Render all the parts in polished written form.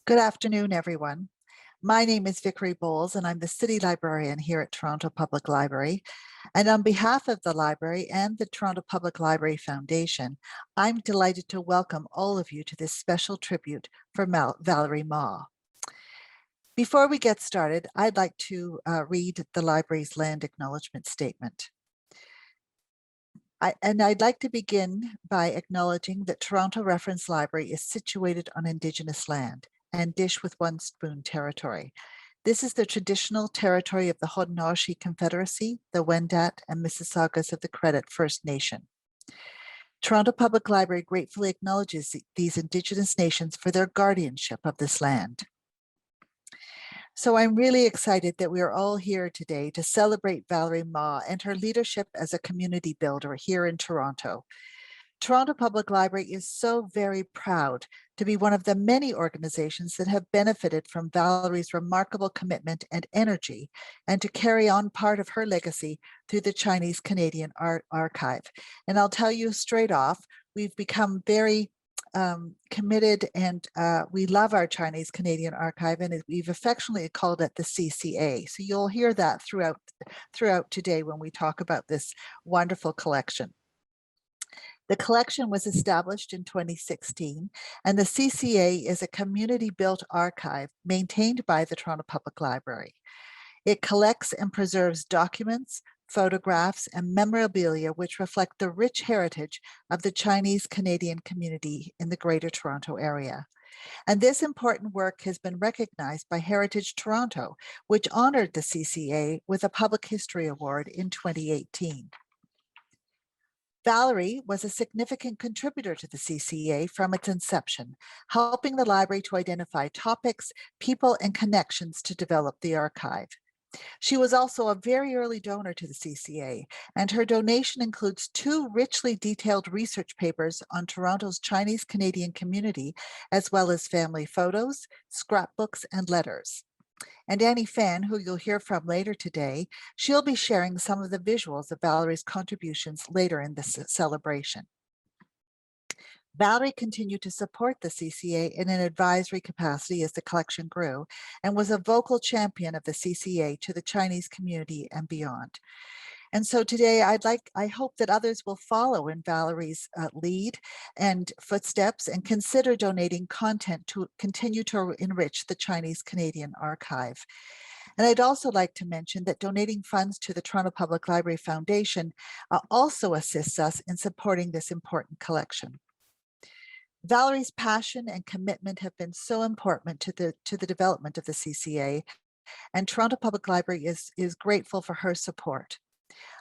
Good afternoon, everyone. My name is Vickery Bowles, and I'm the City Librarian here at Toronto Public Library. And on behalf of the library and the Toronto Public Library Foundation, I'm delighted to welcome all of you to this special tribute for Valerie Mah. Before we get started, I'd like to read the library's land acknowledgement statement. I'd like to begin by acknowledging that Toronto Reference Library is situated on Indigenous land and Dish with One Spoon territory. This is the traditional territory of the Haudenosaunee Confederacy, the Wendat, and Mississaugas of the Credit First Nation. Toronto Public Library gratefully acknowledges these Indigenous nations for their guardianship of this land. So I'm really excited that we are all here today to celebrate Valerie Mah and her leadership as a community builder here in Toronto. Toronto Public Library is so very proud to be one of the many organizations that have benefited from Valerie's remarkable commitment and energy, and to carry on part of her legacy through the Chinese Canadian Art Archive. And I'll tell you straight off, we've become very committed, and we love our Chinese Canadian Archive, and we've affectionately called it the CCA. So you'll hear that throughout today when we talk about this wonderful collection. The collection was established in 2016, and the CCA is a community-built archive maintained by the Toronto Public Library. It collects and preserves documents, photographs, and memorabilia which reflect the rich heritage of the Chinese Canadian community in the Greater Toronto Area. And this important work has been recognized by Heritage Toronto, which honored the CCA with a Public History Award in 2018. Valerie was a significant contributor to the CCA from its inception, helping the library to identify topics, people, and connections to develop the archive. She was also a very early donor to the CCA, and her donation includes 2 richly detailed research papers on Toronto's Chinese Canadian community, as well as family photos, scrapbooks, and letters. And Annie Fan, who you'll hear from later today, she'll be sharing some of the visuals of Valerie's contributions later in this celebration. Valerie continued to support the CCA in an advisory capacity as the collection grew, and was a vocal champion of the CCA to the Chinese community and beyond. And so today I hope that others will follow in Valerie's lead and footsteps and consider donating content to continue to enrich the Chinese Canadian Archive. And I'd also like to mention that donating funds to the Toronto Public Library Foundation also assists us in supporting this important collection. Valerie's passion and commitment have been so important to the development of the CCA, and Toronto Public Library is grateful for her support.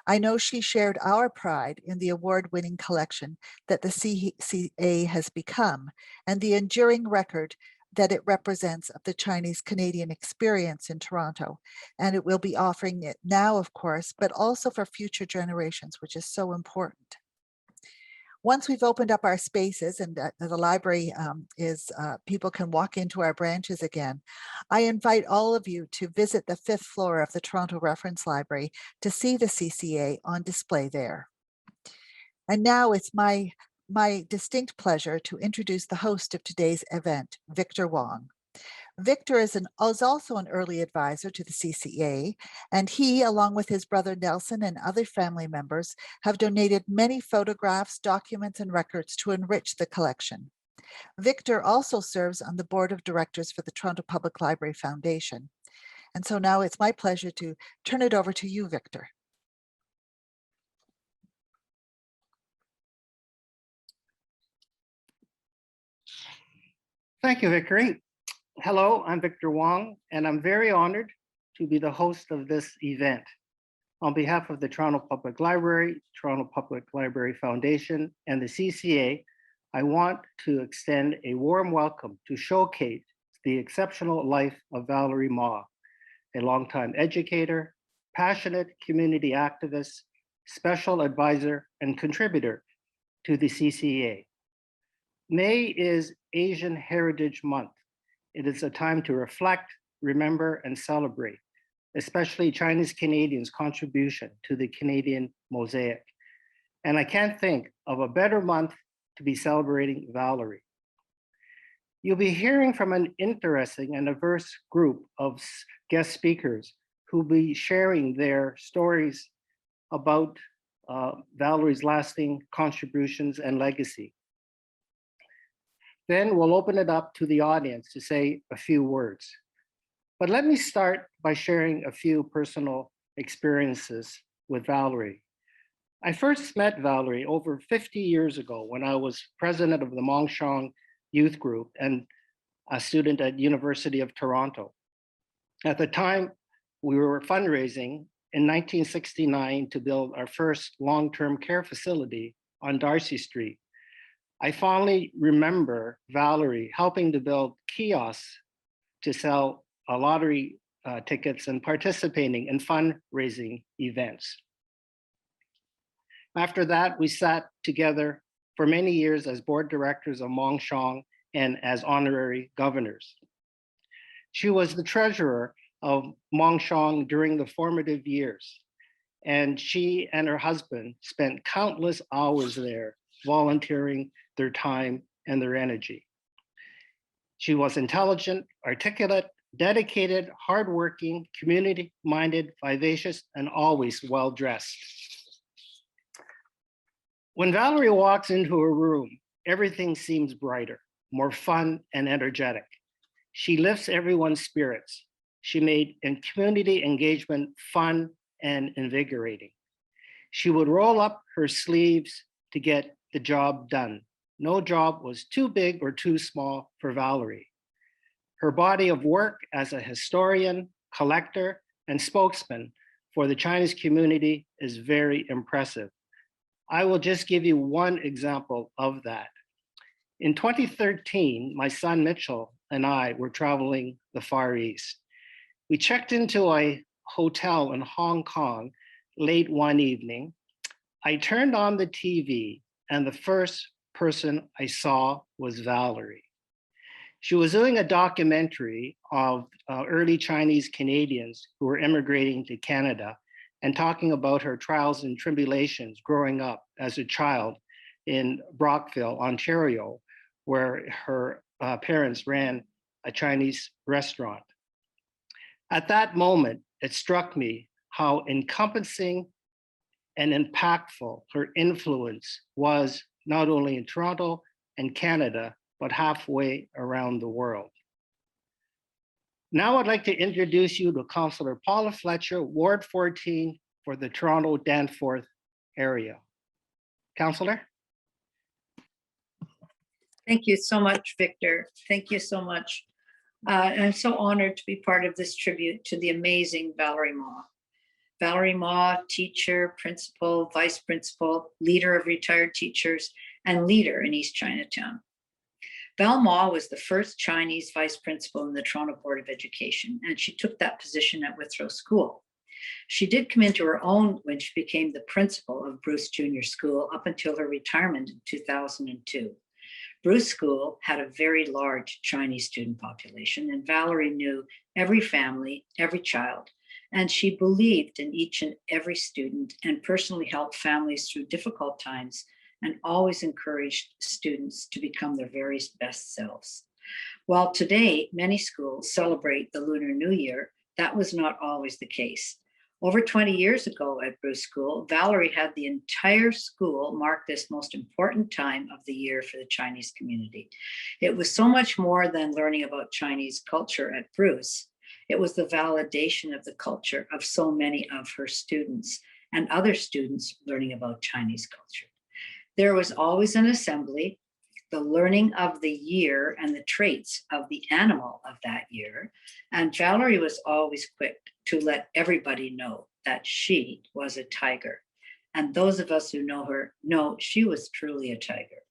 I know she shared our pride in the award-winning collection that the CCA has become, and the enduring record that it represents of the Chinese Canadian experience in Toronto. And it will be offering it now, of course, but also for future generations, which is so important. Once we've opened up our spaces and the library people can walk into our branches again, I invite all of you to visit the 5th floor of the Toronto Reference Library to see the CCA on display there. And now it's my distinct pleasure to introduce the host of today's event, Victor Wong. Victor is also an early advisor to the CCA, and he, along with his brother Nelson and other family members, have donated many photographs, documents, and records to enrich the collection. Victor also serves on the board of directors for the Toronto Public Library Foundation. And so now it's my pleasure to turn it over to you, Victor. Thank you, Vickery. Hello, I'm Victor Wong, and I'm very honored to be the host of this event. On behalf of the Toronto Public Library, Toronto Public Library Foundation, and the CCA, I want to extend a warm welcome to showcase the exceptional life of Valerie Mah, a longtime educator, passionate community activist, special advisor, and contributor to the CCA. May is Asian Heritage Month. It is a time to reflect, remember, and celebrate, especially Chinese Canadians' contribution to the Canadian mosaic. And I can't think of a better month to be celebrating Valerie. You'll be hearing from an interesting and diverse group of guest speakers who'll be sharing their stories about Valerie's lasting contributions and legacy. Then we'll open it up to the audience to say a few words. But let me start by sharing a few personal experiences with Valerie. I first met Valerie over 50 years ago when I was president of the Mingshan youth group and a student at University of Toronto. At the time, we were fundraising in 1969 to build our first long-term care facility on Darcy Street. I fondly remember Valerie helping to build kiosks to sell lottery tickets and participating in fundraising events. After that, we sat together for many years as board directors of Mingshan and as honorary governors. She was the treasurer of Mingshan during the formative years, and she and her husband spent countless hours there volunteering their time and their energy. She was intelligent, articulate, dedicated, hardworking, community-minded, vivacious, and always well-dressed. When Valerie walks into a room, everything seems brighter, more fun and energetic. She lifts everyone's spirits. She made community engagement fun and invigorating. She would roll up her sleeves to get the job done. No job was too big or too small for Valerie. Her body of work as a historian, collector, and spokesman for the Chinese community is very impressive. I will just give you one example of that. In 2013, my son Mitchell and I were traveling the Far East. We checked into a hotel in Hong Kong late one evening. I turned on the TV and the first person I saw was Valerie. She was doing a documentary of early Chinese Canadians who were immigrating to Canada and talking about her trials and tribulations growing up as a child in Brockville, Ontario, where her parents ran a Chinese restaurant. At that moment, it struck me how encompassing and impactful her influence was, not only in Toronto and Canada, but halfway around the world. Now I'd like to introduce you to Councillor Paula Fletcher, Ward 14 for the Toronto Danforth area. Councillor? Thank you so much, Victor. Thank you so much. I'm so honored to be part of this tribute to the amazing Valerie Mah. Valerie Mah, teacher, principal, vice principal, leader of retired teachers, and leader in East Chinatown. Val Mah was the first Chinese vice principal in the Toronto Board of Education, and she took that position at Withrow School. She did come into her own when she became the principal of Bruce Junior School up until her retirement in 2002. Bruce School had a very large Chinese student population, and Valerie knew every family, every child, and she believed in each and every student and personally helped families through difficult times and always encouraged students to become their very best selves. While today many schools celebrate the Lunar New Year, that was not always the case. Over 20 years ago at Bruce School, Valerie had the entire school mark this most important time of the year for the Chinese community. It was so much more than learning about Chinese culture at Bruce. It was the validation of the culture of so many of her students and other students learning about Chinese culture. There was always an assembly, the learning of the year and the traits of the animal of that year. And Valerie was always quick to let everybody know that she was a tiger. And those of us who know her know she was truly a tiger.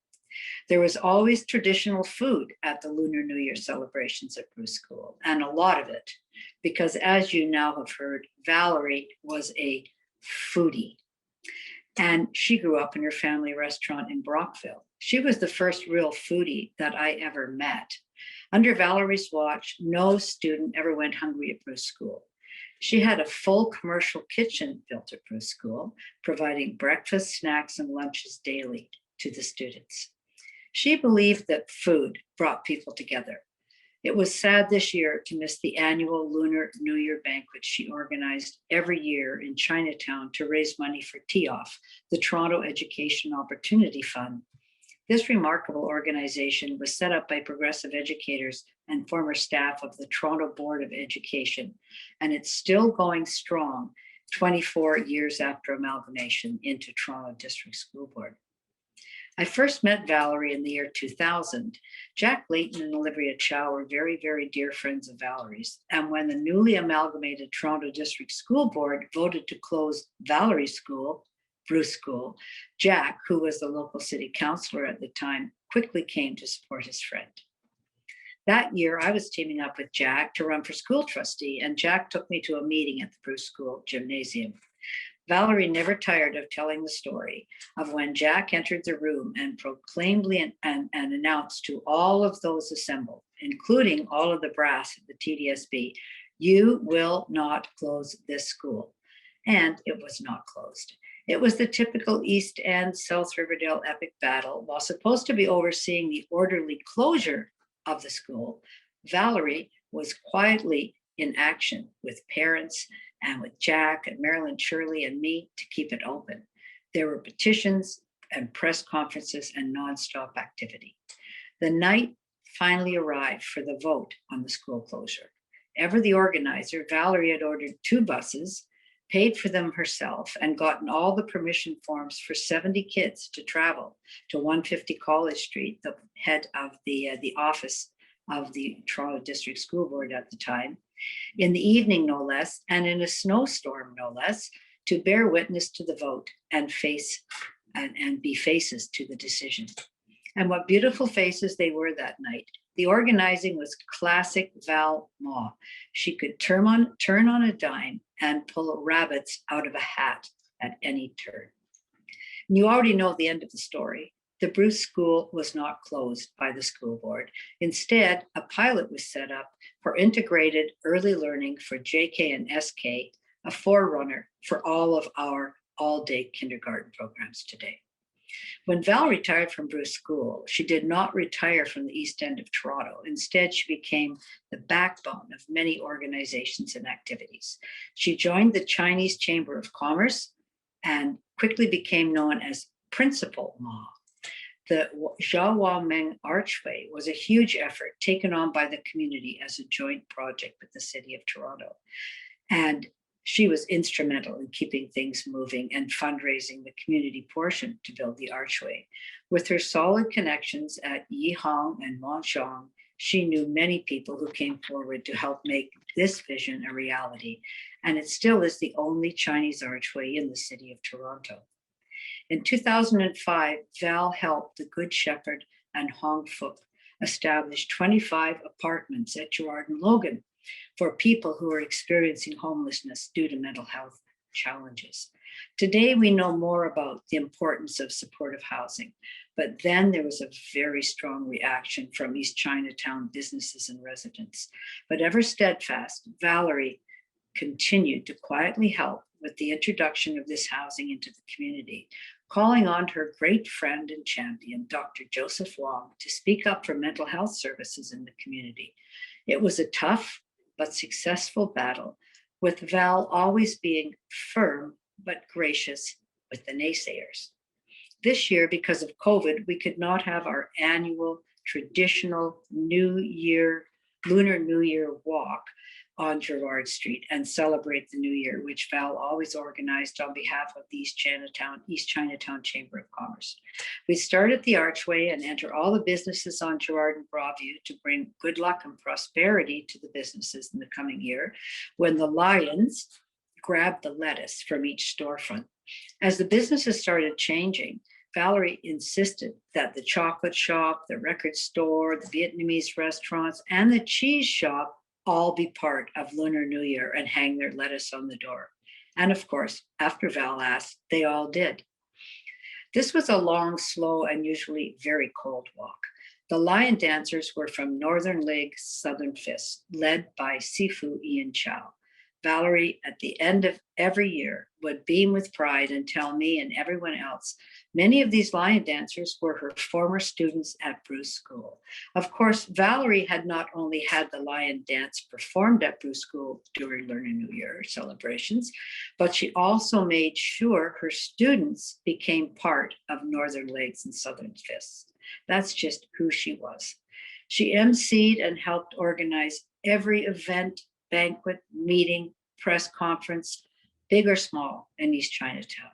There was always traditional food at the Lunar New Year celebrations at Bruce School, and a lot of it, because as you now have heard, Valerie was a foodie. And she grew up in her family restaurant in Brockville. She was the first real foodie that I ever met. Under Valerie's watch, no student ever went hungry at Bruce School. She had a full commercial kitchen built at Bruce School, providing breakfast, snacks, and lunches daily to the students. She believed that food brought people together. It was sad this year to miss the annual Lunar New Year banquet she organized every year in Chinatown to raise money for TEOF, the Toronto Education Opportunity Fund. This remarkable organization was set up by progressive educators and former staff of the Toronto Board of Education, and it's still going strong 24 years after amalgamation into Toronto District School Board. I first met Valerie in the year 2000. Jack Layton and Olivia Chow were very, very dear friends of Valerie's. And when the newly amalgamated Toronto District School Board voted to close Valerie's school, Bruce School, Jack, who was the local city councillor at the time, quickly came to support his friend. That year, I was teaming up with Jack to run for school trustee, and Jack took me to a meeting at the Bruce School gymnasium. Valerie never tired of telling the story of when Jack entered the room and proclaimedly and announced to all of those assembled, including all of the brass at the TDSB, "You will not close this school." And it was not closed. It was the typical East End, South Riverdale epic battle. While supposed to be overseeing the orderly closure of the school, Valerie was quietly in action with parents and with Jack and Marilyn Shirley and me to keep it open. There were petitions and press conferences and nonstop activity. The night finally arrived for the vote on the school closure. Ever the organizer, Valerie had ordered 2 buses, paid for them herself, and gotten all the permission forms for 70 kids to travel to 150 College Street, the head of the office of the Toronto District School Board at the time, in the evening, no less, and in a snowstorm, no less, to bear witness to the vote and be faces to the decision. And what beautiful faces they were that night. The organizing was classic Val Mah. She could turn on a dime and pull rabbits out of a hat at any turn. And you already know the end of the story. The Bruce School was not closed by the school board. Instead, a pilot was set up for integrated early learning for JK and SK, a forerunner for all of our all-day kindergarten programs today. When Val retired from Bruce School, she did not retire from the East End of Toronto. Instead, she became the backbone of many organizations and activities. She joined the Chinese Chamber of Commerce and quickly became known as Principal Mah. The Xiaowameng Archway was a huge effort taken on by the community as a joint project with the City of Toronto. And she was instrumental in keeping things moving and fundraising the community portion to build the archway. With her solid connections at Yihang and Montchong, she knew many people who came forward to help make this vision a reality. And it still is the only Chinese archway in the City of Toronto. In 2005, Val helped the Good Shepherd and Hong Fook establish 25 apartments at Gerrard and Logan for people who are experiencing homelessness due to mental health challenges. Today, we know more about the importance of supportive housing, but then there was a very strong reaction from East Chinatown businesses and residents. But ever steadfast, Valerie continued to quietly help with the introduction of this housing into the community, calling on her great friend and champion, Dr. Joseph Wong, to speak up for mental health services in the community. It was a tough but successful battle, with Val always being firm but gracious with the naysayers. This year, because of COVID, we could not have our annual traditional Lunar New Year walk on Gerrard Street and celebrate the New Year, which Val always organized on behalf of the East Chinatown Chamber of Commerce. We start at the archway and enter all the businesses on Gerrard and Broadview to bring good luck and prosperity to the businesses in the coming year, when the lions grabbed the lettuce from each storefront. As the businesses started changing, Valerie insisted that the chocolate shop, the record store, the Vietnamese restaurants, and the cheese shop all be part of Lunar New Year and hang their lettuce on the door. And of course, after Val asked, they all did. This was a long, slow, and usually very cold walk. The lion dancers were from Northern League Southern Fist, led by Sifu Ian Chow. Valerie, at the end of every year, would beam with pride and tell me and everyone else many of these lion dancers were her former students at Bruce School. Of course, Valerie had not only had the lion dance performed at Bruce School during Lunar New Year celebrations, but she also made sure her students became part of Northern Legs and Southern Fists. That's just who she was. She emceed and helped organize every event, banquet, meeting, press conference, big or small, in East Chinatown.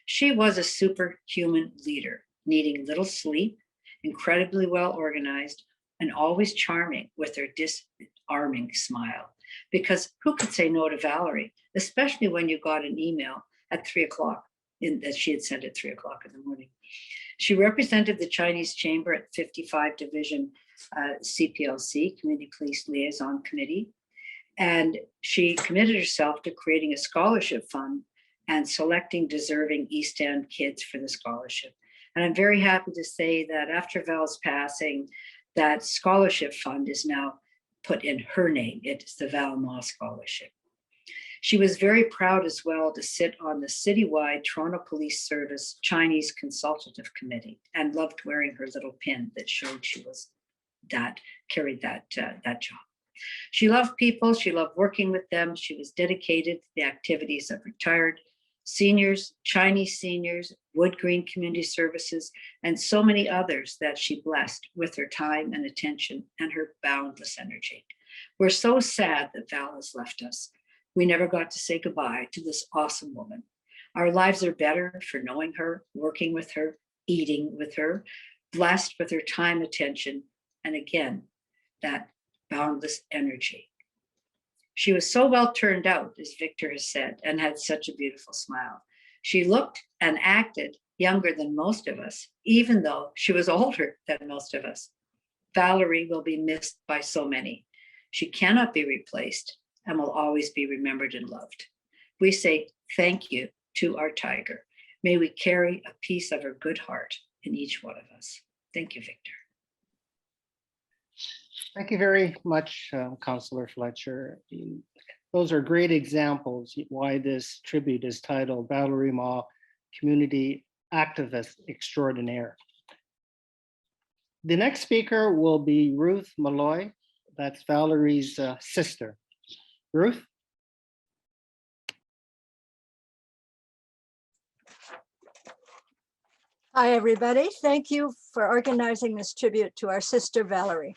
She was a superhuman leader, needing little sleep, incredibly well organized, and always charming with her disarming smile. Because who could say no to Valerie, especially when you got an email at 3:00 that she had sent at 3:00 in the morning. She represented the Chinese Chamber at 55 Division CPLC, Community Police Liaison Committee, and she committed herself to creating a scholarship fund and selecting deserving East End kids for the scholarship. And I'm very happy to say that after Val's passing, that scholarship fund is now put in her name. It's the Val Mah Scholarship. She was very proud as well to sit on the citywide Toronto Police Service Chinese Consultative Committee and loved wearing her little pin that showed she was carried that job. She loved people, she loved working with them. She was dedicated to the activities of retired seniors, Chinese seniors, Wood Green Community Services, and so many others that she blessed with her time and attention and her boundless energy. We're so sad that Val has left us. We never got to say goodbye to this awesome woman. Our lives are better for knowing her, working with her, eating with her, blessed with her time, attention, and again, that boundless energy. She was so well turned out, as Victor has said, and had such a beautiful smile. She looked and acted younger than most of us, even though she was older than most of us. Valerie will be missed by so many. She cannot be replaced and will always be remembered and loved. We say thank you to our tiger. May we carry a piece of her good heart in each one of us. Thank you, Victor. Thank you very much, Councillor Fletcher. Those are great examples why this tribute is titled Valerie Mah, Community Activist Extraordinaire. The next speaker will be Ruth Malloy. That's Valerie's sister. Ruth? Hi, everybody. Thank you for organizing this tribute to our sister, Valerie.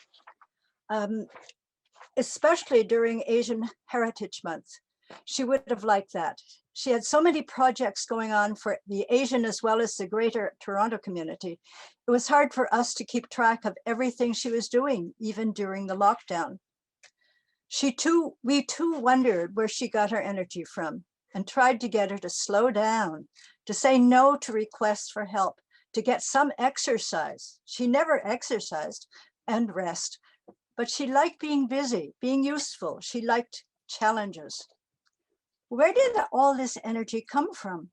Especially during Asian Heritage Month. She would have liked that. She had so many projects going on for the Asian as well as the greater Toronto community. It was hard for us to keep track of everything she was doing, even during the lockdown. We too wondered where she got her energy from and tried to get her to slow down, to say no to requests for help, to get some exercise. She never exercised and rest, but she liked being busy, being useful. She liked challenges. Where did all this energy come from?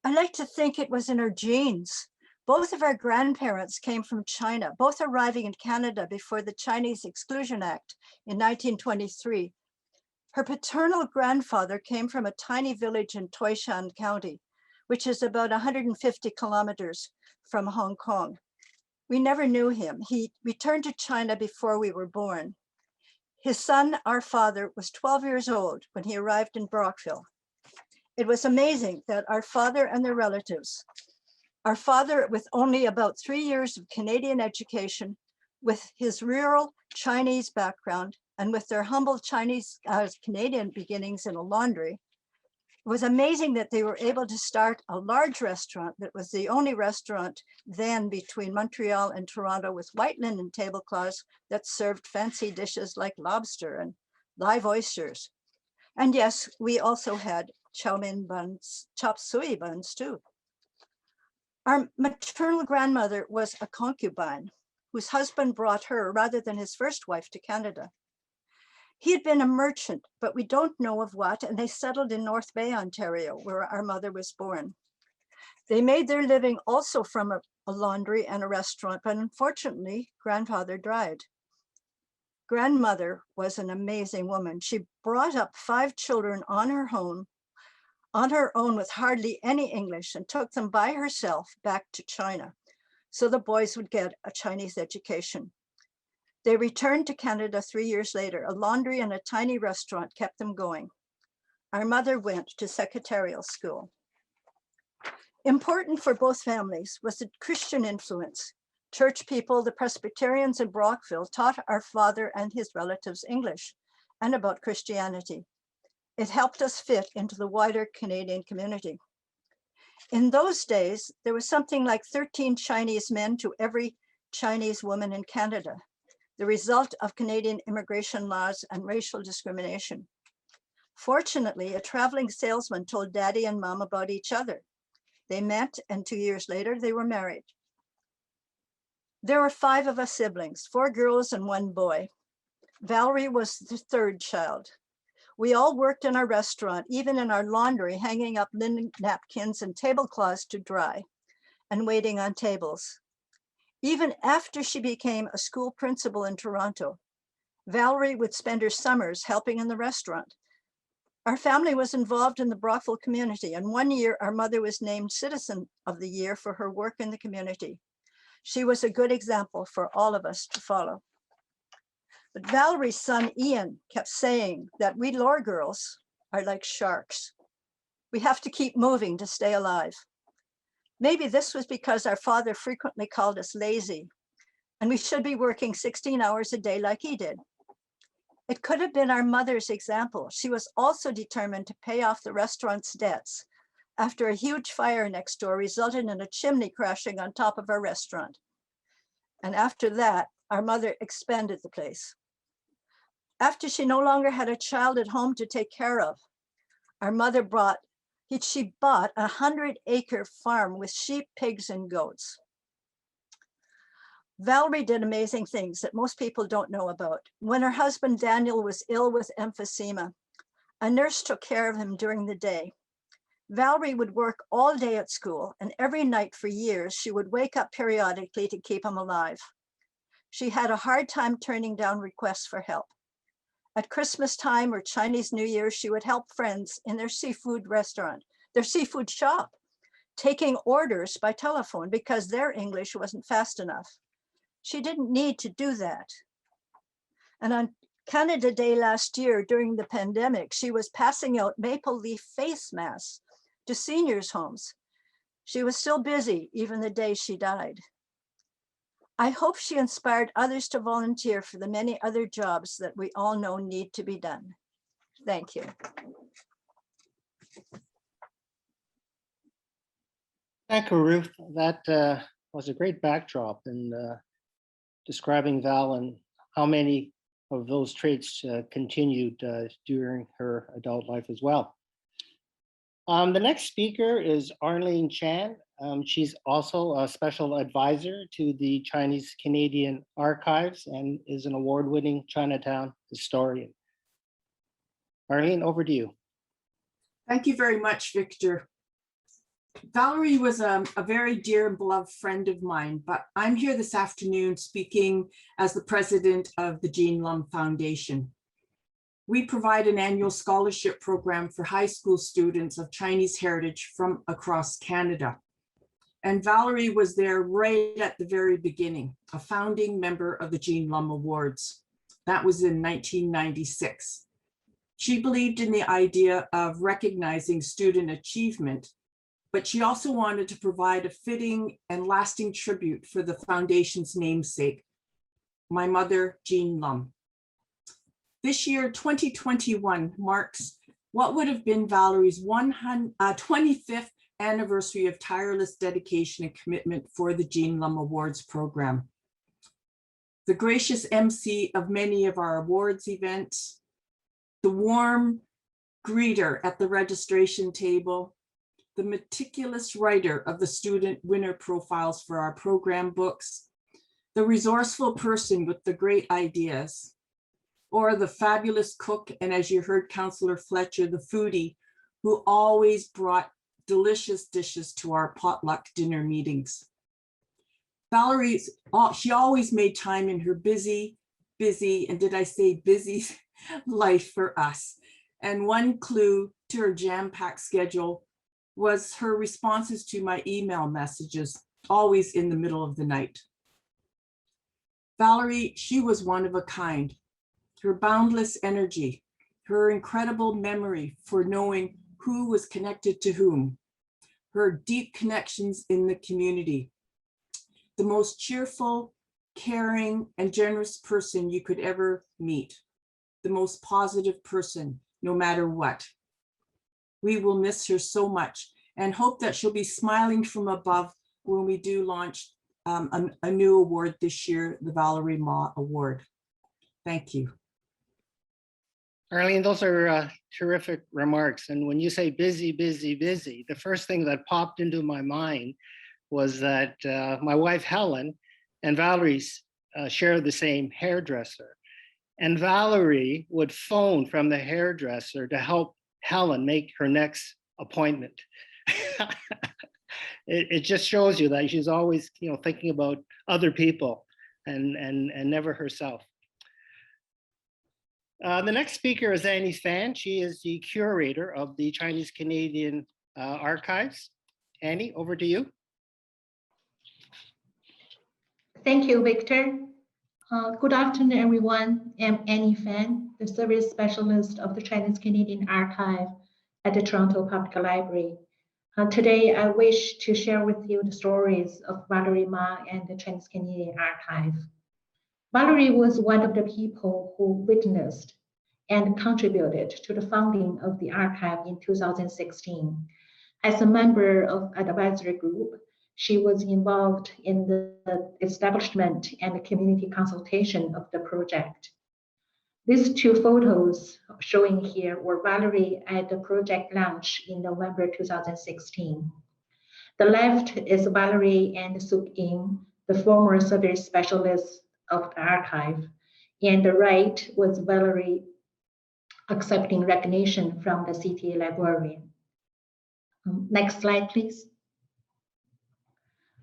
I like to think it was in her genes. Both of our grandparents came from China, both arriving in Canada before the Chinese Exclusion Act in 1923. Her paternal grandfather came from a tiny village in Toishan County, which is about 150 kilometers from Hong Kong. We never knew him. He returned to China before we were born. His son, our father, was 12 years old when he arrived in Brockville. It was amazing that our father and their relatives, our father with only about 3 years of Canadian education, with his rural Chinese background and with their humble Chinese Canadian beginnings in a laundry, it was amazing that they were able to start a large restaurant that was the only restaurant then between Montreal and Toronto with white linen tablecloths that served fancy dishes like lobster and live oysters. And yes, we also had chow mein buns, chop suey buns too. Our maternal grandmother was a concubine whose husband brought her rather than his first wife to Canada. He had been a merchant, but we don't know of what, and they settled in North Bay, Ontario, where our mother was born. They made their living also from a laundry and a restaurant, but unfortunately, grandfather died. grandmother was an amazing woman. She brought up 5 children on her own with hardly any English, and took them by herself back to China so the boys would get a Chinese education. They returned to Canada 3 years later. A laundry and a tiny restaurant kept them going. Our mother went to secretarial school. Important for both families was the Christian influence. Church people, the Presbyterians in Brockville, taught our father and his relatives English and about Christianity. It helped us fit into the wider Canadian community. In those days, there was something like 13 Chinese men to every Chinese woman in Canada, the result of Canadian immigration laws and racial discrimination. Fortunately, a traveling salesman told Daddy and Mom about each other. They met, and 2 years later, they were married. There were 5 of us siblings, 4 girls and 1 boy. Valerie was the 3rd child. We all worked in our restaurant, even in our laundry, hanging up linen napkins and tablecloths to dry and waiting on tables. Even after she became a school principal in Toronto, Valerie would spend her summers helping in the restaurant. Our family was involved in the Brockville community, and one year our mother was named Citizen of the Year for her work in the community. She was a good example for all of us to follow. But Valerie's son, Yuen, kept saying that we Lower girls are like sharks. We have to keep moving to stay alive. Maybe this was because our father frequently called us lazy, and we should be working 16 hours a day like he did. It could have been our mother's example. She was also determined to pay off the restaurant's debts after a huge fire next door resulted in a chimney crashing on top of our restaurant. And after that, our mother expanded the place. After she no longer had a child at home to take care of, our mother bought a 100-acre farm with sheep, pigs, and goats. Valerie did amazing things that most people don't know about. When her husband Daniel was ill with emphysema, a nurse took care of him during the day. Valerie would work all day at school, and every night for years, she would wake up periodically to keep him alive. She had a hard time turning down requests for help. At Christmas time or Chinese New Year, she would help friends in their seafood restaurant, their seafood shop, taking orders by telephone because their English wasn't fast enough. She didn't need to do that. And on Canada Day last year, during the pandemic, she was passing out maple leaf face masks to seniors' homes. She was still busy even the day she died. I hope she inspired others to volunteer for the many other jobs that we all know need to be done. Thank you. Thank you, Ruth. That was a great backdrop in describing Val and how many of those traits continued during her adult life as well. The next speaker is Adrienne Chan. She's also a special advisor to the Chinese Canadian Archives and is an award-winning Chinatown historian. Arlene, over to you. Thank you very much, Victor. Valerie was a very dear and beloved friend of mine, but I'm here this afternoon speaking as the president of the Jean Lum Foundation. We provide an annual scholarship program for high school students of Chinese heritage from across Canada. And Valerie was there right at the very beginning, a founding member of the Jean Lum Awards. That was in 1996. She believed in the idea of recognizing student achievement, but she also wanted to provide a fitting and lasting tribute for the foundation's namesake, my mother, Jean Lum. This year, 2021, marks what would have been Valerie's 25th anniversary of tireless dedication and commitment for the Jean Lum Awards program. The gracious MC of many of our awards events, the warm greeter at the registration table, the meticulous writer of the student winner profiles for our program books, the resourceful person with the great ideas, or the fabulous cook, and as you heard Councillor Fletcher, the foodie, who always brought delicious dishes to our potluck dinner meetings. Valerie, she always made time in her busy busy, and did I say busy life for us. And one clue to her jam-packed schedule was her responses to my email messages, always in the middle of the night. Valerie, she was one of a kind. Her boundless energy, her incredible memory for knowing who was connected to whom, her deep connections in the community, the most cheerful, caring, and generous person you could ever meet, the most positive person, no matter what. We will miss her so much and hope that she'll be smiling from above when we do launch a new award this year, the Valerie Mah Award. Thank you. Arlene, those are terrific remarks. And when you say busy, busy, busy, the first thing that popped into my mind was that my wife, Helen, and Valerie share the same hairdresser. And Valerie would phone from the hairdresser to help Helen make her next appointment. It just shows you that she's always, thinking about other people and never herself. The next speaker is Annie Fan. She is the curator of the Chinese Canadian Archives. Annie, over to you. Thank you, Victor. Good afternoon, everyone. I'm Annie Fan, the service specialist of the Chinese Canadian Archive at the Toronto Public Library. Today, I wish to share with you the stories of Valerie Mah and the Chinese Canadian Archive. Valerie was one of the people who witnessed and contributed to the founding of the archive in 2016. As a member of an advisory group, she was involved in the establishment and community consultation of the project. These two photos showing here were Valerie at the project launch in November 2016. The left is Valerie and Suk Ying, the former service specialist of the archive, and the right was Valerie accepting recognition from the CTA librarian. Next slide, please.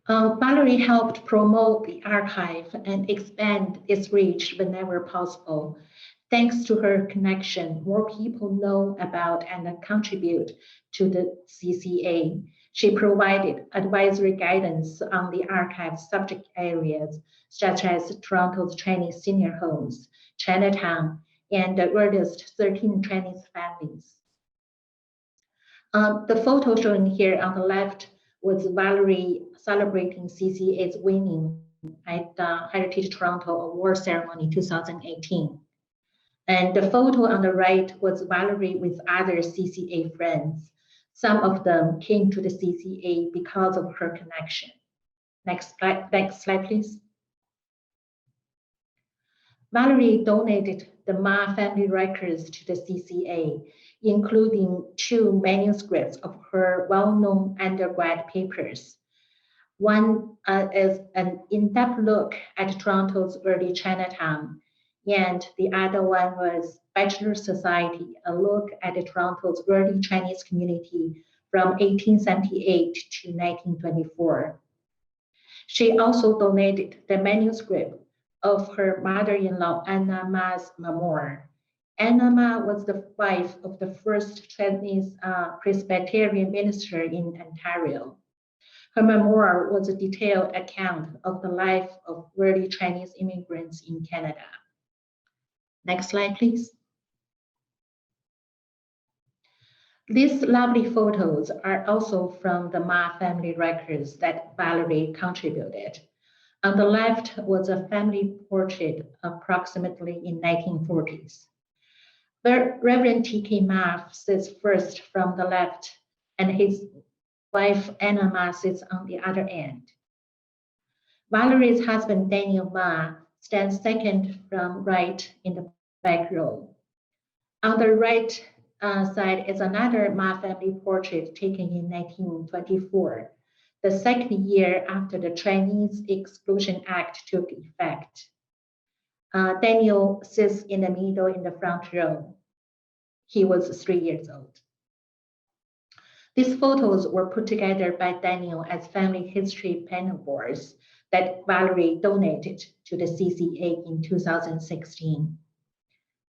Valerie helped promote the archive and expand its reach whenever possible. Thanks to her connection, more people know about and contribute to the CCA. She provided advisory guidance on the archive's subject areas, such as Toronto's Chinese senior homes, Chinatown, and the earliest 13 Chinese families. The photo shown here on the left was Valerie celebrating CCA's winning at the Heritage Toronto Award Ceremony 2018. And the photo on the right was Valerie with other CCA friends. Some of them came to the CCA because of her connection. Next slide, please. Valerie donated the Mah family records to the CCA, including 2 manuscripts of her well-known undergrad papers. One is an in-depth look at Toronto's early Chinatown, and the other one was Bachelor Society, a look at Toronto's early Chinese community from 1878 to 1924. She also donated the manuscript of her mother-in-law Anna Mah's memoir. Anna Mah was the wife of the first Chinese Presbyterian minister in Ontario. Her memoir was a detailed account of the life of early Chinese immigrants in Canada. Next slide, please. These lovely photos are also from the Mah family records that Valerie contributed. On the left was a family portrait approximately in 1940s. Reverend T.K. Mah sits first from the left, and his wife Anna Mah sits on the other end. Valerie's husband Daniel Mah stands second from right in the back row. On the right side is another Mah family portrait taken in 1924, the second year after the Chinese Exclusion Act took effect. Daniel sits in the middle in the front row. He was 3 years old. These photos were put together by Daniel as family history panel boards that Valerie donated to the CCA in 2016.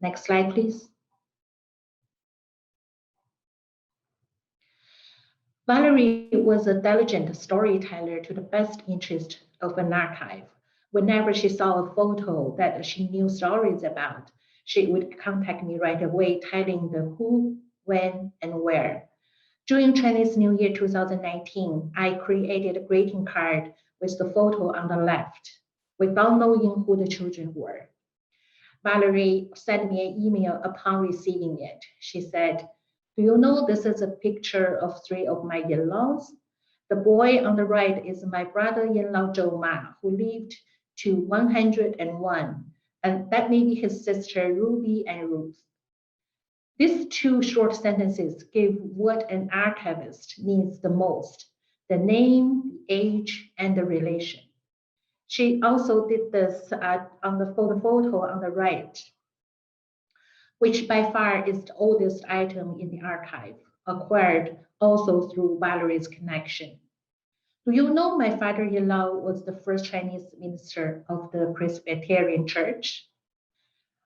Next slide, please. Valerie was a diligent storyteller to the best interest of an archive. Whenever she saw a photo that she knew stories about, she would contact me right away, telling the who, when, and where. During Chinese New Year 2019, I created a greeting card with the photo on the left, without knowing who the children were. Valerie sent me an email upon receiving it. She said, "Do you know this is a picture of 3 of my in-laws? The boy on the right is my brother-in-law Joanne Mah, who lived to 101, and that may be his sister Ruby and Ruth." These 2 short sentences give what an archivist needs the most: the name, the age, and the relation. She also did this on the photo on the right, which by far is the oldest item in the archive, acquired also through Valerie's connection. "Do you know my father-in-law was the first Chinese minister of the Presbyterian Church?"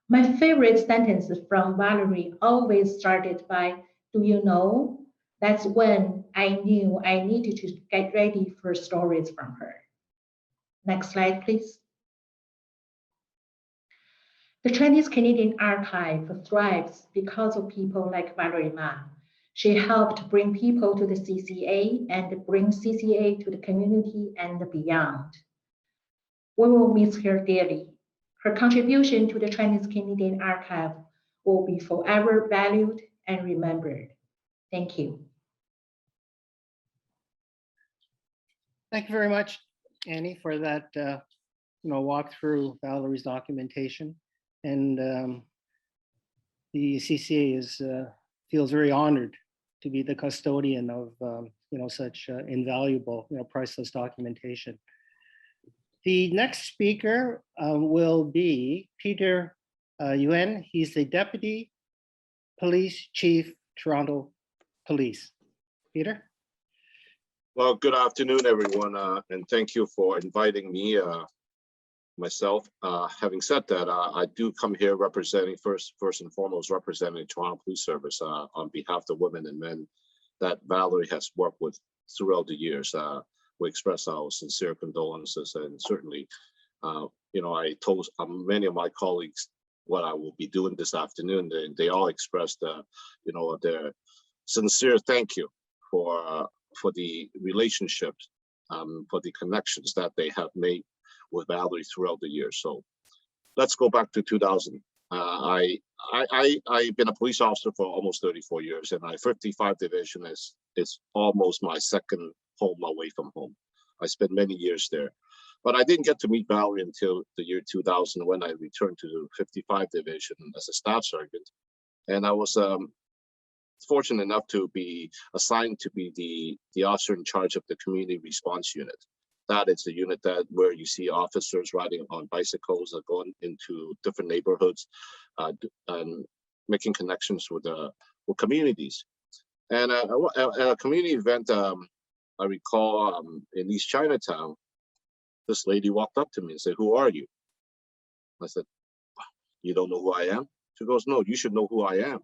My favorite sentence from Valerie always started by, "Do you know?" That's when I knew I needed to get ready for stories from her. Next slide, please. The Chinese Canadian Archive thrives because of people like Valerie Mah. She helped bring people to the CCA and bring CCA to the community and beyond. We will miss her dearly. Her contribution to the Chinese Canadian Archive will be forever valued and remembered. Thank you. Thank you very much, Annie, for that walk through Valerie's documentation. And the CCA feels very honored to be the custodian of such invaluable, priceless documentation. The next speaker will be Peter Yuen. He's the Deputy Police Chief, Toronto Police. Peter? Well, good afternoon, everyone, and thank you for inviting me, myself. Having said that, I do come here representing, first and foremost, representing Toronto Police Service on behalf of the women and men that Valerie has worked with throughout the years. We express our sincere condolences, and certainly, I told many of my colleagues what I will be doing this afternoon. They all expressed, their sincere thank you for the relationships, for the connections that they have made with Valerie throughout the years. So let's go back to 2000. I've been a police officer for almost 34 years, and my 55 division is almost my second home away from home. I spent many years there, but I didn't get to meet Valerie until the year 2000 when I returned to the 55 division as a staff sergeant. And I was fortunate enough to be assigned to be the officer in charge of the community response unit. That is the unit where you see officers riding on bicycles going into different neighborhoods and making connections with communities. And at a community event, I recall in East Chinatown, this lady walked up to me and said, "Who are you?" I said, "You don't know who I am?" She goes, "No, you should know who I am."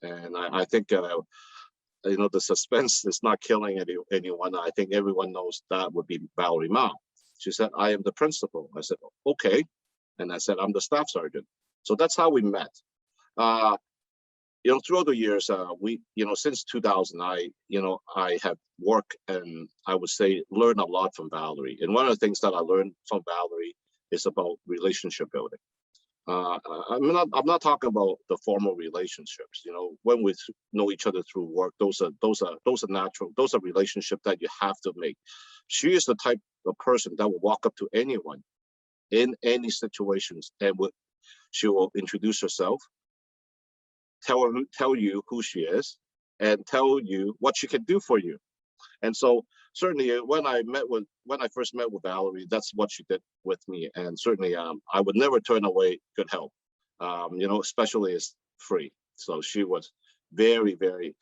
And I think, the suspense is not killing anyone. I think everyone knows that would be Valerie Mah. She said, "I am the principal." I said, "Okay." And I said, "I'm the staff sergeant." So that's how we met. Throughout the years, since 2000, I have worked and I would say learned a lot from Valerie. And one of the things that I learned from Valerie is about relationship building. I'm not talking about the formal relationships. When we know each other through work, those are natural. Those are relationships that you have to make. She is the type of person that will walk up to anyone in any situations, and she will introduce herself, tell you who she is, and tell you what she can do for you. And so certainly when I first met with Valerie, that's what she did with me. And certainly I would never turn away good help, especially as free. So she was very, very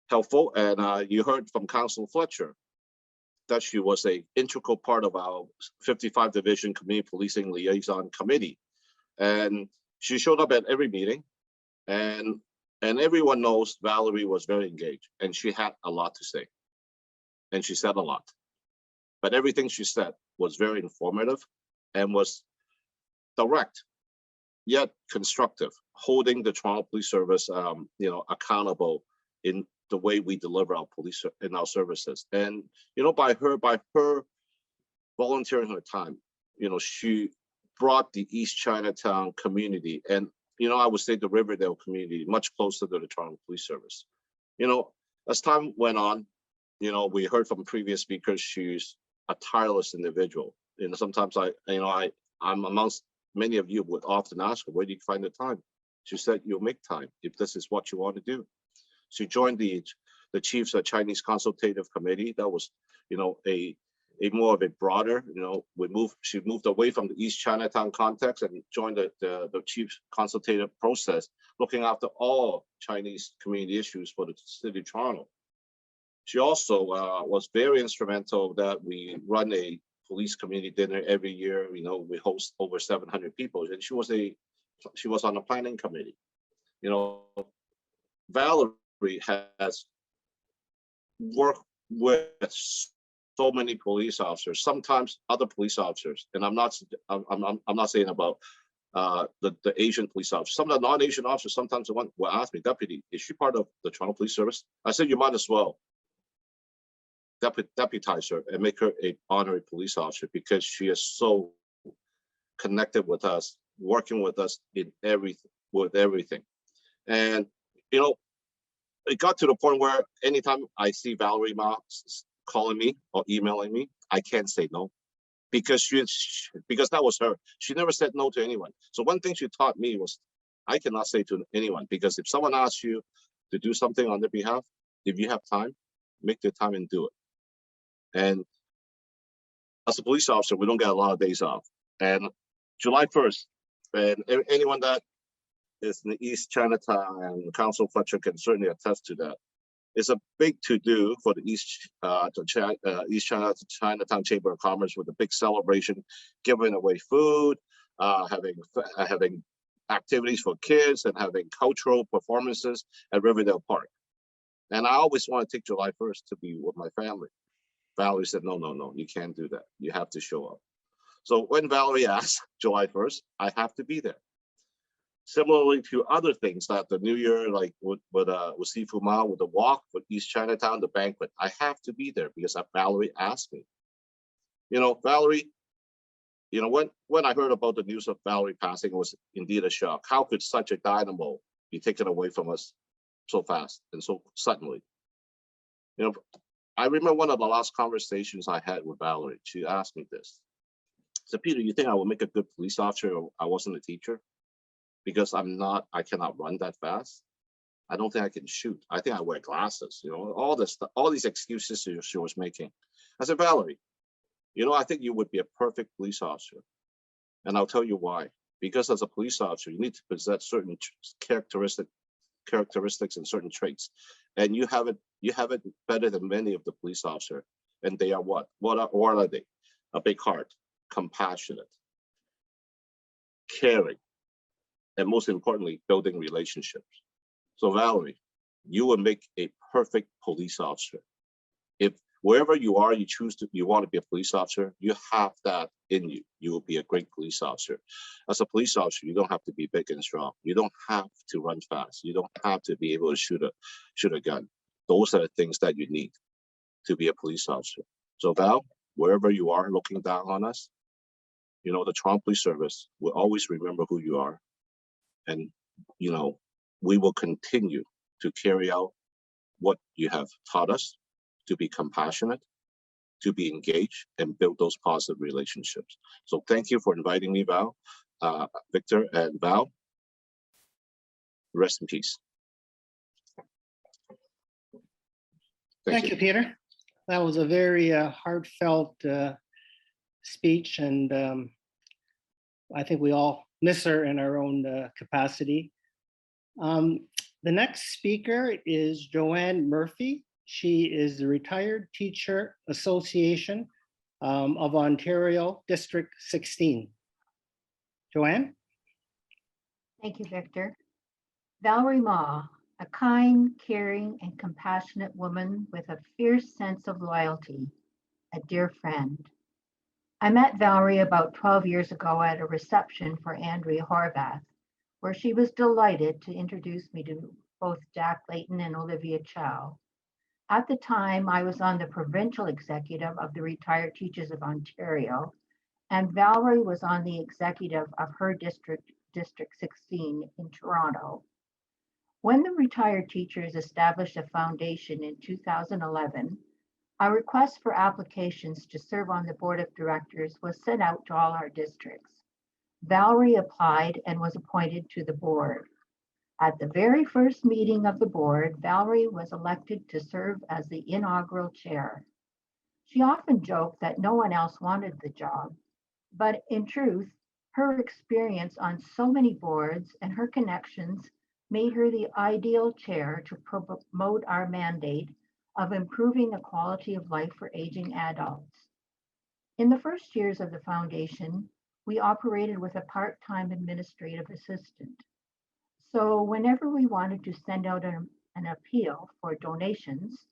helpful. And you heard from Councilor Fletcher. that she was an integral part of our 55 Division Community Policing Liaison Committee. And she showed up at every meeting, and everyone knows Valerie was very engaged, and she had a lot to say. And she said a lot. But everything she said was very informative and was direct, yet constructive, holding the Toronto Police Service accountable in the way we deliver our police in our services. And by her volunteering her time, she brought the East Chinatown community, and I would say the Riverdale community, much closer to the Toronto Police Service. As time went on, we heard from previous speakers, she's a tireless individual. Sometimes I'm amongst many of you would often ask her, where do you find the time? She said, you'll make time if this is what you want to do. She joined the Chiefs Chinese Consultative Committee. That was, a more of a broader, she moved away from the East Chinatown context and joined the Chiefs Consultative process, looking after all Chinese community issues for the city of Toronto. She also was very instrumental that we run a police community dinner every year. We host over 700 people, and she was on the planning committee. Valerie has worked with so many police officers, sometimes other police officers, and I'm not saying about the Asian police officers. Some of the non-Asian officers, sometimes the one will ask me, Deputy, is she part of the Toronto Police Service? I said, you might as well deputize her and make her an honorary police officer, because she is so connected with us, working with us in everything. And it got to the point where anytime I see Valerie Mah calling me or emailing me, I can't say no, because that was her. She never said no to anyone. So one thing she taught me was, I cannot say to anyone, because if someone asks you to do something on their behalf, if you have time, make the time and do it. And as a police officer, we don't get a lot of days off. And July 1st, and anyone that is in the East Chinatown, and Council Fletcher can certainly attest to that, it's a big to-do for the East Chinatown Chamber of Commerce, with a big celebration, giving away food, having activities for kids, and having cultural performances at Riverdale Park. And I always want to take July 1st to be with my family. Valerie said, no, you can't do that. You have to show up. So when Valerie asked July 1st, I have to be there. Similarly to other things, like the New Year, like with Seafood Mall, with the walk, with East Chinatown, the banquet, I have to be there because Valerie asked me. Valerie, when I heard about the news of Valerie passing, it was indeed a shock. How could such a dynamo be taken away from us so fast and so suddenly? I remember one of the last conversations I had with Valerie. She asked me this. So, Peter, you think I will make a good police officer if I wasn't a teacher? Because I cannot run that fast. I don't think I can shoot. I think I wear glasses, all this stuff, all these excuses she was making. I said, Valerie, I think you would be a perfect police officer. And I'll tell you why. Because as a police officer, you need to possess certain characteristics and certain traits. And you have it better than many of the police officers. And they are what? What are they? A big heart, compassionate, caring, and most importantly, building relationships. So Valerie, you will make a perfect police officer. If wherever you are, you want to be a police officer, you have that in you. You will be a great police officer. As a police officer, you don't have to be big and strong. You don't have to run fast. You don't have to be able to shoot a gun. Those are the things that you need to be a police officer. So Val, wherever you are looking down on us, the Toronto Police Service will always remember who you are. And, we will continue to carry out what you have taught us, to be compassionate, to be engaged, and build those positive relationships. So thank you for inviting me, Val, Victor, and Val. Rest in peace. Thank you, Peter. That was a very heartfelt speech, and I think we all miss her in our own capacity. The next speaker is Joanne Murphy. She is the Retired Teacher Association of Ontario, District 16. Joanne? Thank you, Victor. Valerie Mah, a kind, caring, and compassionate woman with a fierce sense of loyalty, a dear friend. I met Valerie about 12 years ago at a reception for Andrea Horvath, where she was delighted to introduce me to both Jack Layton and Olivia Chow. At the time, I was on the provincial executive of the Retired Teachers of Ontario, and Valerie was on the executive of her district, District 16 in Toronto. When the retired teachers established a foundation in 2011, a request for applications to serve on the board of directors was sent out to all our districts. Valerie applied and was appointed to the board. At the very first meeting of the board, Valerie was elected to serve as the inaugural chair. She often joked that no one else wanted the job, but in truth, her experience on so many boards and her connections made her the ideal chair to promote our mandate of improving the quality of life for aging adults. In the first years of the foundation, we operated with a part-time administrative assistant. So whenever we wanted to send out an appeal for donations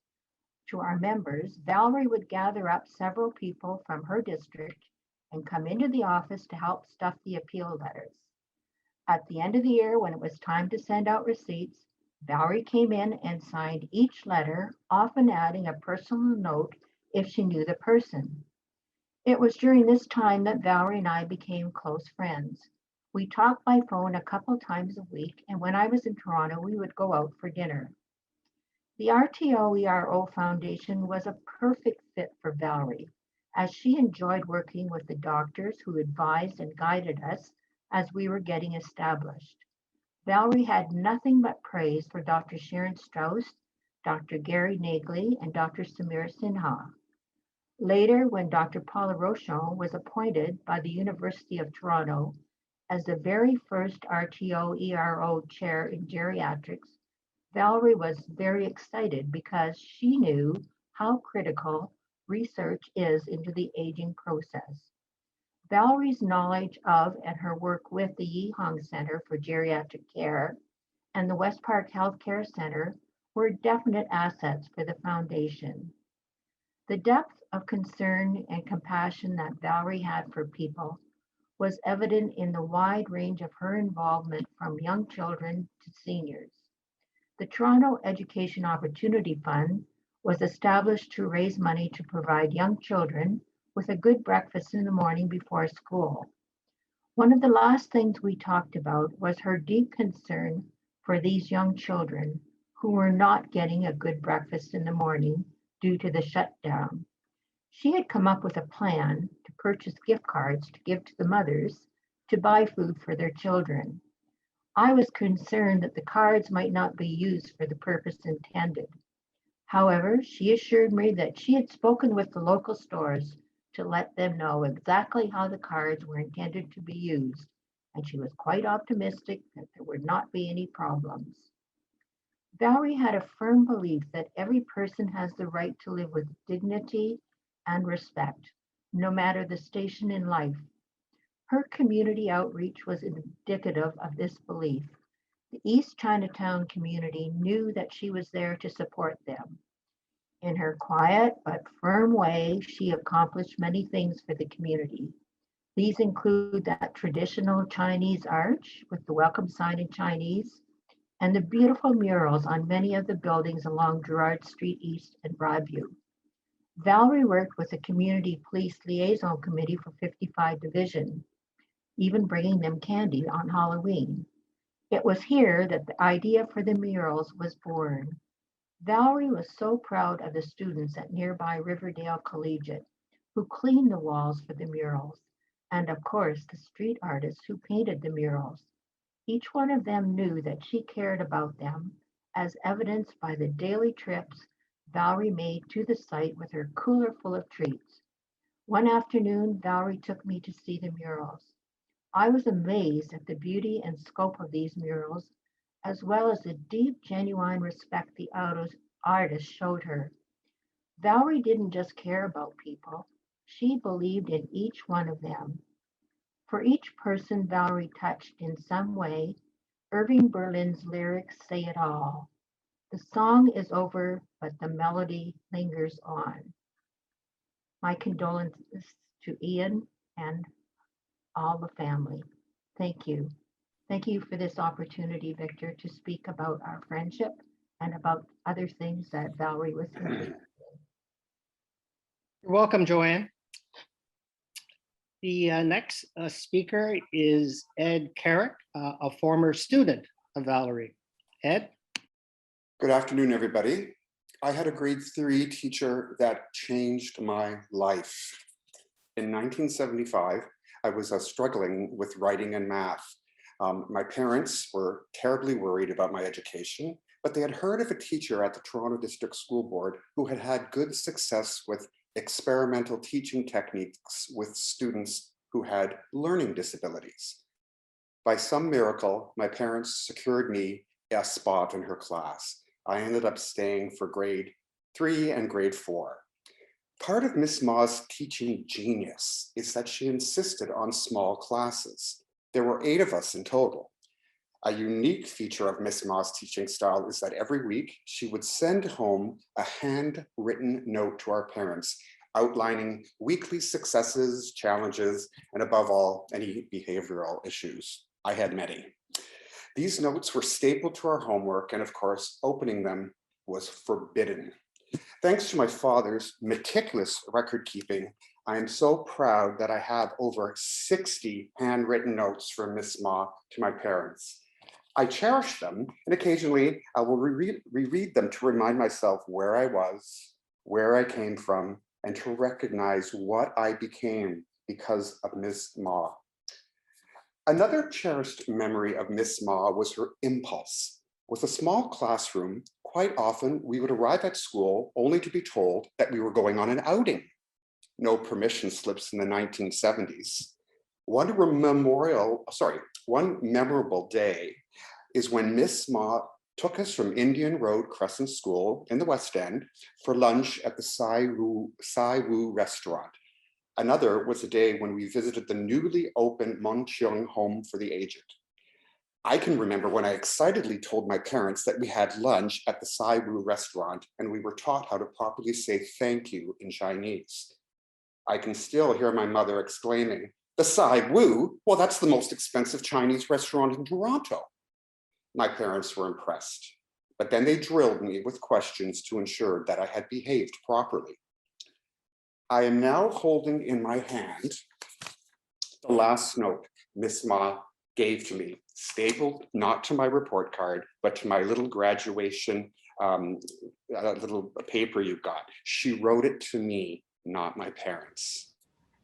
to our members, Valerie would gather up several people from her district and come into the office to help stuff the appeal letters. At the end of the year, when it was time to send out receipts, Valerie came in and signed each letter, often adding a personal note if she knew the person. It was during this time that Valerie and I became close friends. We talked by phone a couple times a week, and when I was in Toronto, we would go out for dinner. The RTO-ERO Foundation was a perfect fit for Valerie, as she enjoyed working with the doctors who advised and guided us as we were getting established. Valerie had nothing but praise for Dr. Sharon Strauss, Dr. Gary Nagley, and Dr. Samir Sinha. Later, when Dr. Paula Rochon was appointed by the University of Toronto as the very first RTO-ERO chair in geriatrics, Valerie was very excited because she knew how critical research is into the aging process. Valerie's knowledge of and her work with the Yi Hong Center for Geriatric Care and the West Park Healthcare Center were definite assets for the foundation. The depth of concern and compassion that Valerie had for people was evident in the wide range of her involvement from young children to seniors. The Toronto Education Opportunity Fund was established to raise money to provide young children with a good breakfast in the morning before school. One of the last things we talked about was her deep concern for these young children who were not getting a good breakfast in the morning due to the shutdown. She had come up with a plan to purchase gift cards to give to the mothers to buy food for their children. I was concerned that the cards might not be used for the purpose intended. However, she assured me that she had spoken with the local stores to let them know exactly how the cards were intended to be used, and she was quite optimistic that there would not be any problems. Valerie had a firm belief that every person has the right to live with dignity and respect, no matter the station in life. Her community outreach was indicative of this belief. The East Chinatown community knew that she was there to support them. In her quiet but firm way, she accomplished many things for the community. These include that traditional Chinese arch with the welcome sign in Chinese and the beautiful murals on many of the buildings along Gerrard Street East and Broadview. Valerie worked with the Community Police Liaison Committee for 55 Division, even bringing them candy on Halloween. It was here that the idea for the murals was born. Valerie was so proud of the students at nearby Riverdale Collegiate who cleaned the walls for the murals, and of course the street artists who painted the murals. Each one of them knew that she cared about them, as evidenced by the daily trips Valerie made to the site with her cooler full of treats. One afternoon, Valerie took me to see the murals. I was amazed at the beauty and scope of these murals, as well as the deep, genuine respect the artist showed her. Valerie didn't just care about people. She believed in each one of them. For each person Valerie touched in some way, Irving Berlin's lyrics say it all. The song is over, but the melody lingers on. My condolences to Yuen and all the family. Thank you. Thank you for this opportunity, Victor, to speak about our friendship and about other things that Valerie was interested in. You're welcome, Joanne. The next speaker is Ed Carrick, a former student of Valerie. Ed? Good afternoon, everybody. I had a grade 3 teacher that changed my life. In 1975, I was struggling with writing and math. My parents were terribly worried about my education, but they had heard of a teacher at the Toronto District School Board who had had good success with experimental teaching techniques with students who had learning disabilities. By some miracle, my parents secured me a spot in her class. I ended up staying for grade 3 and grade 4. Part of Miss Mah's teaching genius is that she insisted on small classes. There were 8 of us in total. A unique feature of Miss Mah's teaching style is that every week she would send home a handwritten note to our parents outlining weekly successes, challenges, and above all, any behavioral issues. I had many. These notes were stapled to our homework, and of course, opening them was forbidden. Thanks to my father's meticulous record keeping, I am so proud that I have over 60 handwritten notes from Miss Mah to my parents. I cherish them, and occasionally I will reread them to remind myself where I was, where I came from, and to recognize what I became because of Miss Mah. Another cherished memory of Miss Mah was her impulse. With a small classroom, quite often we would arrive at school only to be told that we were going on an outing. No permission slips in the 1970s. One memorable day is when Miss Mah took us from Indian Road Crescent School in the West End for lunch at the Sai Wu restaurant. Another was a day when we visited the newly opened Mon Cheong Home for the Aged. I can remember when I excitedly told my parents that we had lunch at the Sai Wu restaurant and we were taught how to properly say thank you in Chinese. I can still hear my mother exclaiming, "The Sai Wu? Well, that's the most expensive Chinese restaurant in Toronto." My parents were impressed, but then they drilled me with questions to ensure that I had behaved properly. I am now holding in my hand the last note Miss Mah gave to me, stapled not to my report card, but to my little graduation little paper you got. She wrote it to me, not my parents.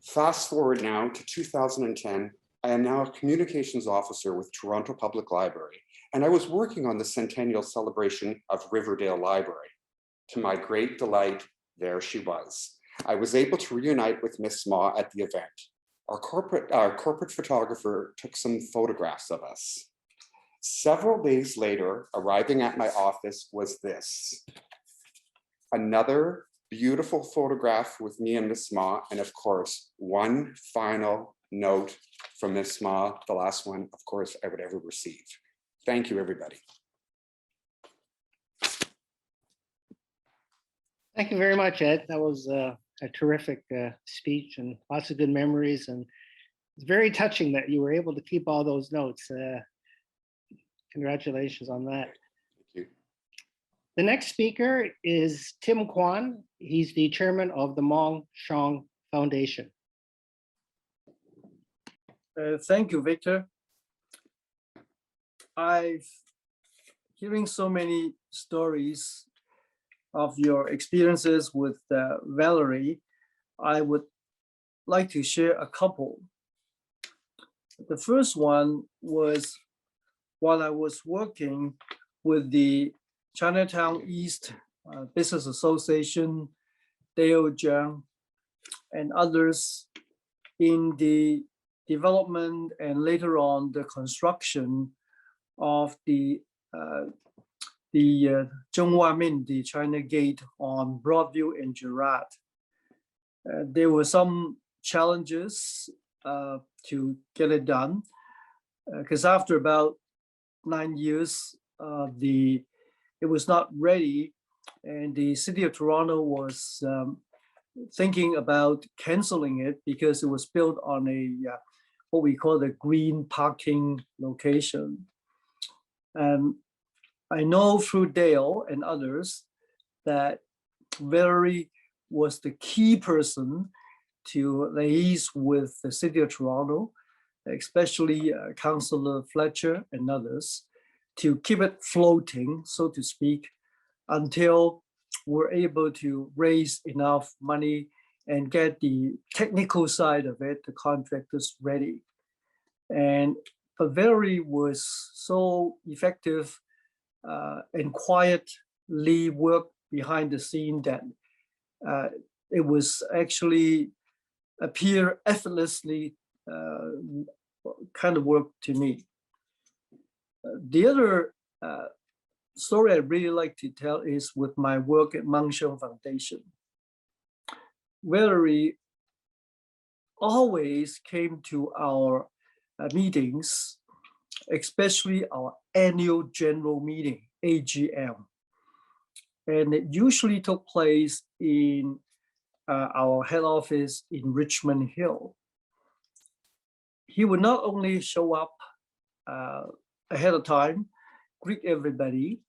Fast forward now to 2010, I am now a communications officer with Toronto Public Library, and I was working on the centennial celebration of Riverdale Library. To my great delight, there she was. I was able to reunite with Miss Mah at the event. Our corporate photographer took some photographs of us. Several days later, arriving at my office was this. Another beautiful photograph with me and Miss Mah, and of course, one final note from Miss Mah, the last one, of course, I would ever receive. Thank you, everybody. Thank you very much, Ed. That was a terrific speech and lots of good memories. And it's very touching that you were able to keep all those notes. Congratulations on that. Thank you. The next speaker is Tim Kwan. He's the chairman of the Mingshan Foundation. Thank you, Victor. I've hearing so many stories of your experiences with Valerie. I would like to share a couple. The first one was while I was working with the Chinatown East Business Association, Dale Jiang, and others in the development and later on the construction of the the Zhonghua Min, the China Gate on Broadview and Girard. There were some challenges to get it done, because after about 9 years, it was not ready, and the city of Toronto was thinking about canceling it because it was built on a what we call the green parking location. I know through Dale and others that Valerie was the key person to liaise with the city of Toronto, especially Councillor Fletcher and others, to keep it floating, so to speak, until we're able to raise enough money and get the technical side of it, the contractors ready. But Valerie was so effective and quietly worked behind the scene that it was actually appear effortlessly kind of work to me. The other story I really like to tell is with my work at Mingshan Foundation. Valerie always came to our meetings, especially our annual general meeting, AGM. And it usually took place in our head office in Richmond Hill. He would not only show up ahead of time, greet everybody.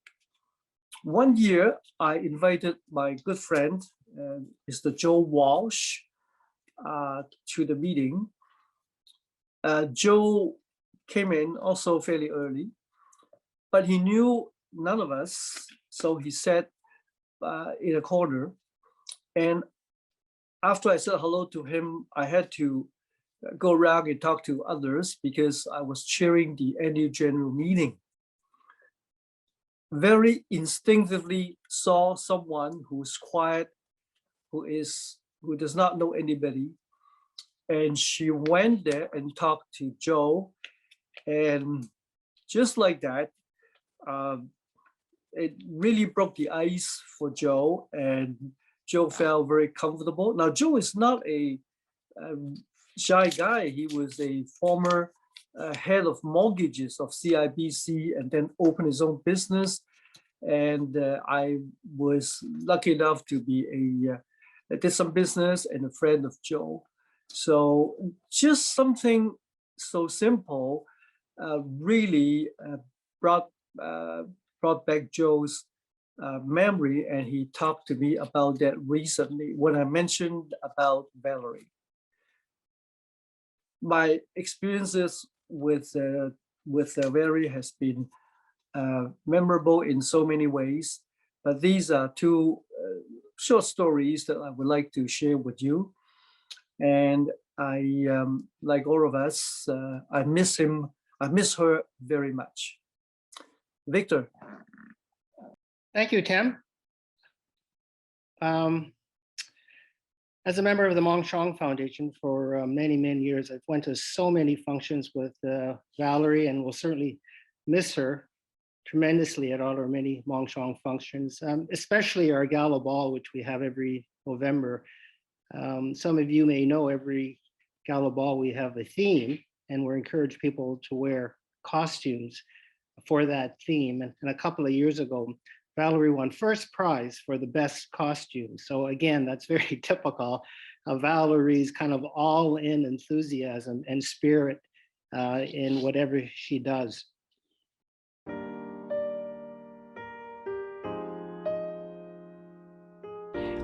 One year, I invited my good friend, Mr. Joe Walsh, to the meeting. Joe came in also fairly early, but he knew none of us, so he sat in a corner. And after I said hello to him, I had to go around and talk to others because I was chairing the annual general meeting. Very instinctively saw someone who's quiet, who does not know anybody. And she went there and talked to Joe. And just like that, it really broke the ice for Joe, and Joe felt very comfortable. Now, Joe is not a shy guy. He was a former head of mortgages of CIBC and then opened his own business. And I was lucky enough to be did some business and a friend of Joe. So just something so simple really brought back Joe's memory, and he talked to me about that recently when I mentioned about Valerie. My experiences with Valerie has been memorable in so many ways, but these are two short stories that I would like to share with you. And I, like all of us, I miss her very much. Victor. Thank you, Tim. As a member of the Mingshan Foundation for many, many years, I've went to so many functions with Valerie, and will certainly miss her tremendously at all our many Mingshan functions, especially our Gala Ball, which we have every November. Some of you may know every Gala Ball we have a theme, and we encourage people to wear costumes for that theme. And a couple of years ago, Valerie won first prize for the best costume. So again, that's very typical of Valerie's kind of all-in enthusiasm and spirit in whatever she does.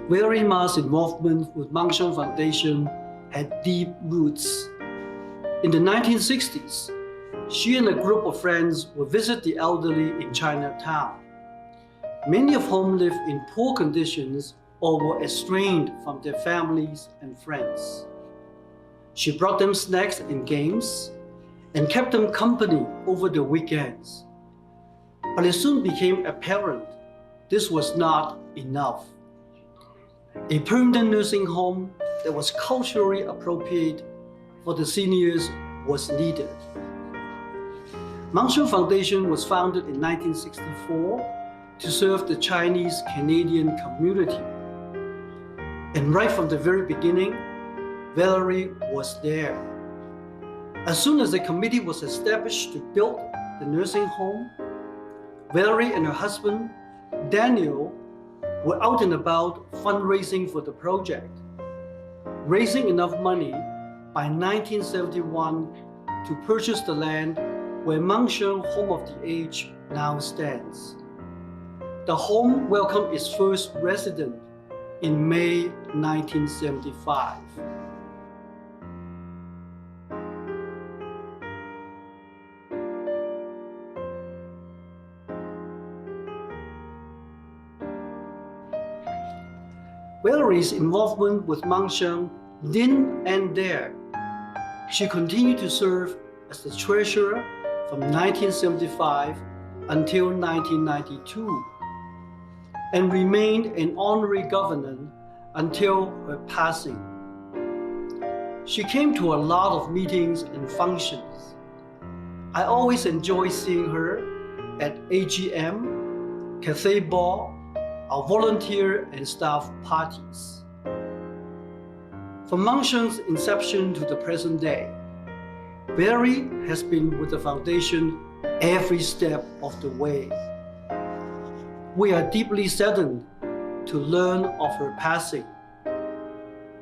Valerie Mah's involvement with Mingshan Foundation had deep roots. In the 1960s, she and a group of friends would visit the elderly in Chinatown, many of whom lived in poor conditions or were estranged from their families and friends. She brought them snacks and games and kept them company over the weekends. But it soon became apparent this was not enough. A permanent nursing home that was culturally appropriate for the seniors was needed. Mingshan Foundation was founded in 1964 to serve the Chinese Canadian community. And right from the very beginning, Valerie was there. As soon as the committee was established to build the nursing home, Valerie and her husband, Daniel, were out and about fundraising for the project, raising enough money by 1971 to purchase the land where Mingshan Home of the Aged now stands. The home welcomed its first resident in May 1975. Valerie's involvement with Mingshan didn't end there. She continued to serve as the treasurer from 1975 until 1992 and remained an honorary governor until her passing. She came to a lot of meetings and functions. I always enjoy seeing her at AGM, Cathay Ball, our volunteer and staff parties. From Mingshan's inception to the present day, Valerie has been with the foundation every step of the way. We are deeply saddened to learn of her passing.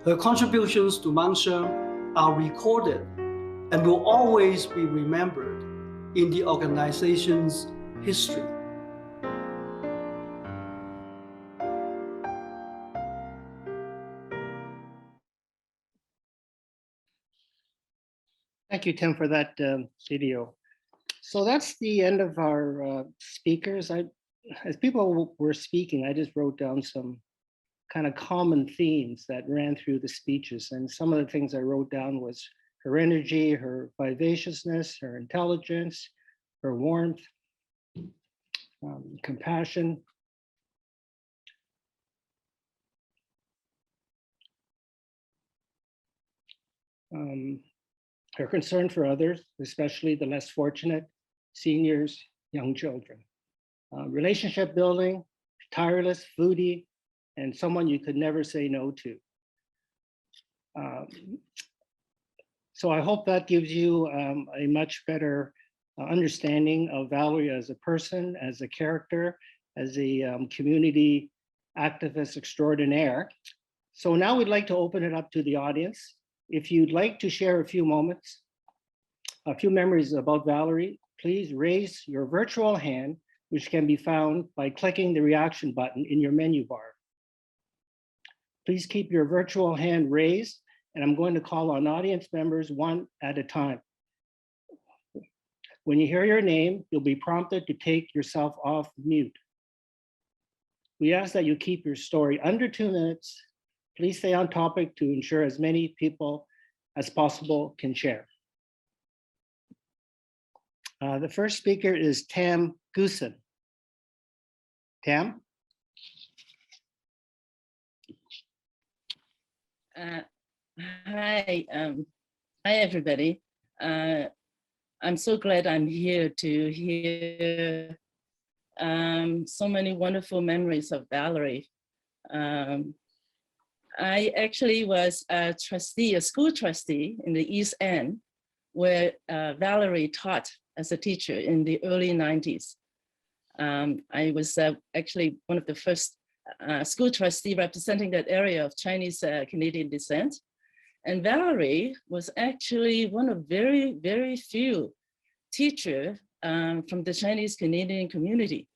Her contributions to Mingshan are recorded and will always be remembered in the organization's history. Thank you, Tim, for that video. So that's the end of our speakers. As people were speaking, I just wrote down some kind of common themes that ran through the speeches. And some of the things I wrote down was her energy, her vivaciousness, her intelligence, her warmth, compassion. Her concern for others, especially the less fortunate, seniors, young children. Relationship building, tireless, foodie, and someone you could never say no to. So I hope that gives you a much better understanding of Valerie as a person, as a character, as a community activist extraordinaire. So now we'd like to open it up to the audience. If you'd like to share a few moments, a few memories about Valerie, please raise your virtual hand, which can be found by clicking the reaction button in your menu bar. Please keep your virtual hand raised, and I'm going to call on audience members one at a time. When you hear your name, you'll be prompted to take yourself off mute. We ask that you keep your story under 2 minutes. Please stay on topic to ensure as many people as possible can share. The first speaker is Tam Goosen. Tam? Hi, everybody. I'm so glad I'm here to hear so many wonderful memories of Valerie. I actually was a trustee, a school trustee in the East End, where Valerie taught as a teacher in the early 90s. I was actually one of the first school trustee representing that area of Chinese Canadian descent. And Valerie was actually one of very, very few teachers from the Chinese Canadian community.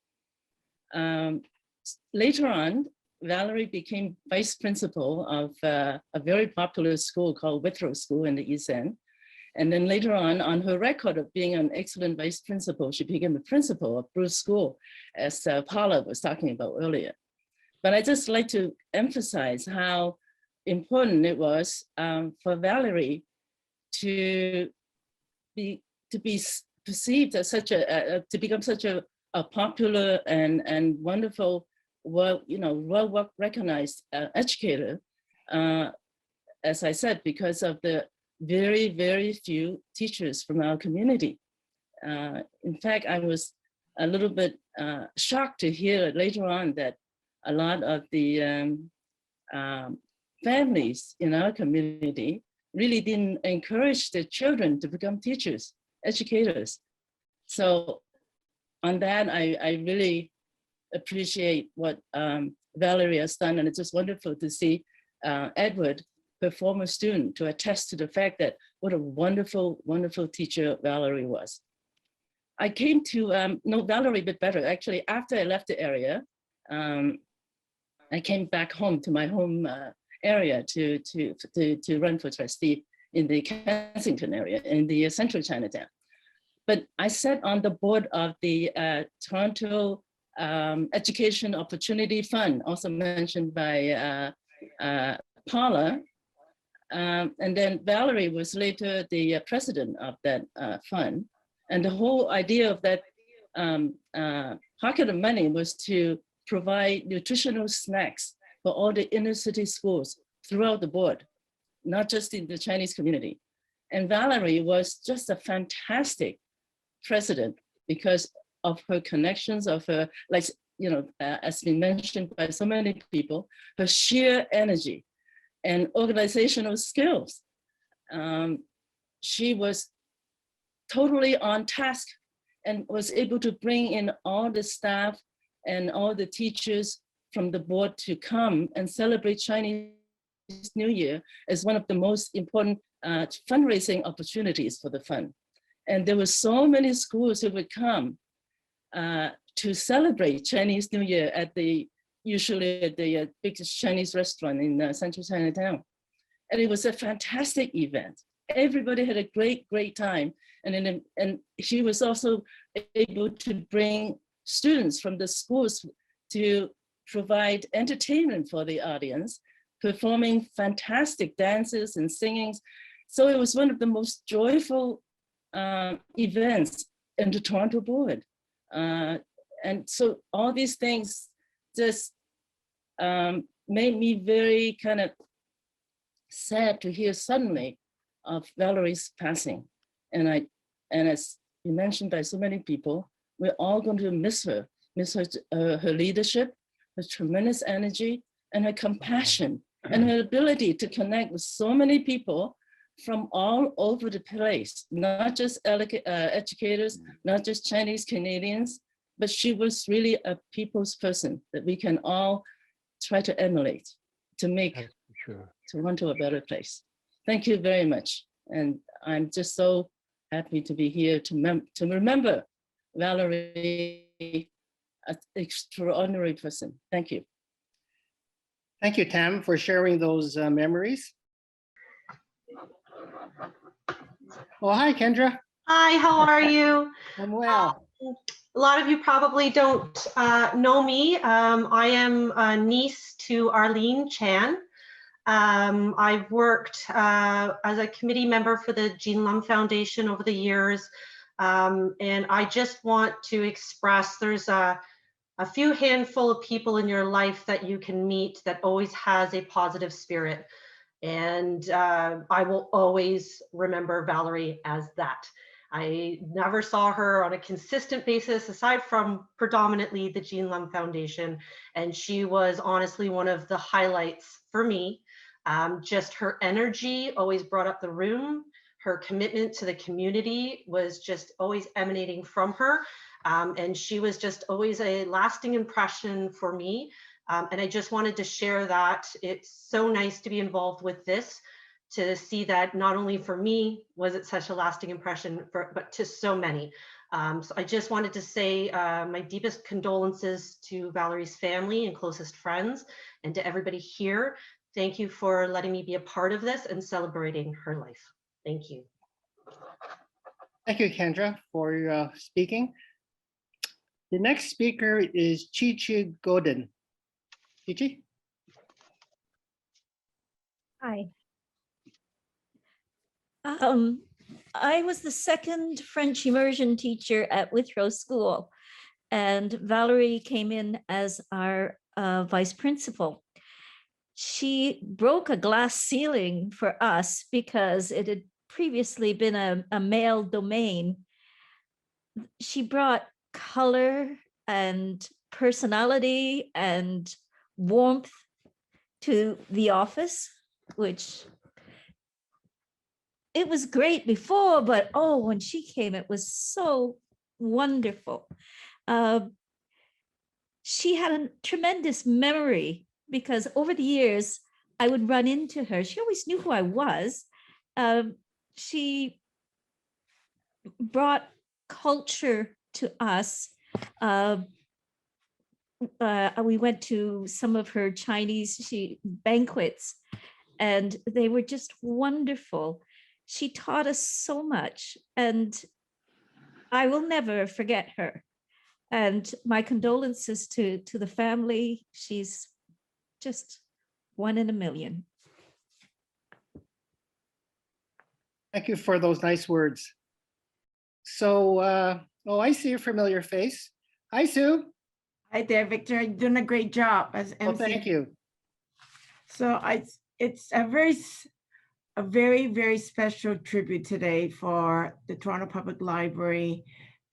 Later on, Valerie became vice principal of a very popular school called Withrow School in the East End. And then later on her record of being an excellent vice principal, she became the principal of Bruce School, as Paula was talking about earlier. But I just like to emphasize how important it was for Valerie to be perceived as such to become such a popular and wonderful, well recognized educator. As I said, because of the very, very few teachers from our community. In fact, I was a little bit shocked to hear later on that a lot of the families in our community really didn't encourage their children to become teachers, educators. So on that, I really appreciate what Valerie has done, and it's just wonderful to see Edward, her former student, to attest to the fact that what a wonderful, wonderful teacher Valerie was. I came to know Valerie a bit better. Actually, after I left the area, I came back home to my home area to run for trustee in the Kensington area, in the central Chinatown. But I sat on the board of the Toronto Education Opportunity Fund, also mentioned by Paula. And then Valerie was later the president of that fund. And the whole idea of that pocket of money was to provide nutritional snacks for all the inner city schools throughout the board, not just in the Chinese community. And Valerie was just a fantastic president because of her connections, of her, like, you know, as been mentioned by so many people, her sheer energy and organizational skills. She was totally on task and was able to bring in all the staff and all the teachers from the board to come and celebrate Chinese New Year as one of the most important fundraising opportunities for the fund. And there were so many schools who would come to celebrate Chinese New Year at usually at the biggest Chinese restaurant in central Chinatown. And it was a fantastic event. Everybody had a great, great time. And she was also able to bring students from the schools to provide entertainment for the audience, performing fantastic dances and singings. So it was one of the most joyful events in the Toronto board. And so all these things just made me very kind of sad to hear suddenly of Valerie's passing. And as you mentioned by so many people, we're all going to miss her leadership, her tremendous energy, and her compassion, and her ability to connect with so many people from all over the place, not just educators, not just Chinese Canadians, but she was really a people's person that we can all try to emulate to make Toronto a better place. Thank you very much. And I'm just so happy to be here to remember Valerie, an extraordinary person. Thank you. Thank you, Tam, for sharing those memories. Well, hi, Kendra. Hi, how are you? I'm well. A lot of you probably don't know me. I am a niece to Adrienne Chan. I've worked as a committee member for the Mingshan Foundation over the years. And I just want to express there's a few handful of people in your life that you can meet that always has a positive spirit. And I will always remember Valerie as that. I never saw her on a consistent basis aside from predominantly the Mingshan Foundation. And she was honestly one of the highlights for me. Just her energy always brought up the room. Her commitment to the community was just always emanating from her. And she was just always a lasting impression for me. And I just wanted to share that. It's so nice to be involved with this, to see that not only for me was it such a lasting impression, but to so many. So I just wanted to say my deepest condolences to Valerie's family and closest friends, and to everybody here. Thank you for letting me be a part of this and celebrating her life. Thank you. Thank you, Kendra, for speaking. The next speaker is Chi-Chi Godin. Chi-Chi? Hi. I was the second French immersion teacher at Withrow School, and Valerie came in as our vice principal. She broke a glass ceiling for us because it had previously been a male domain. She brought color and personality and warmth to the office, which it was great before, but oh, when she came, it was so wonderful. She had a tremendous memory because over the years, I would run into her. She always knew who I was. She brought culture to us. We went to some of her Chinese banquets, and they were just wonderful. She taught us so much, and I will never forget her. And my condolences to the family. She's just one in a million. Thank you for those nice words. So, oh, I see a familiar face. Hi, Sue. Hi there, Victor. You're doing a great job as MC. Well, thank you. So it's a very special tribute today for the Toronto Public Library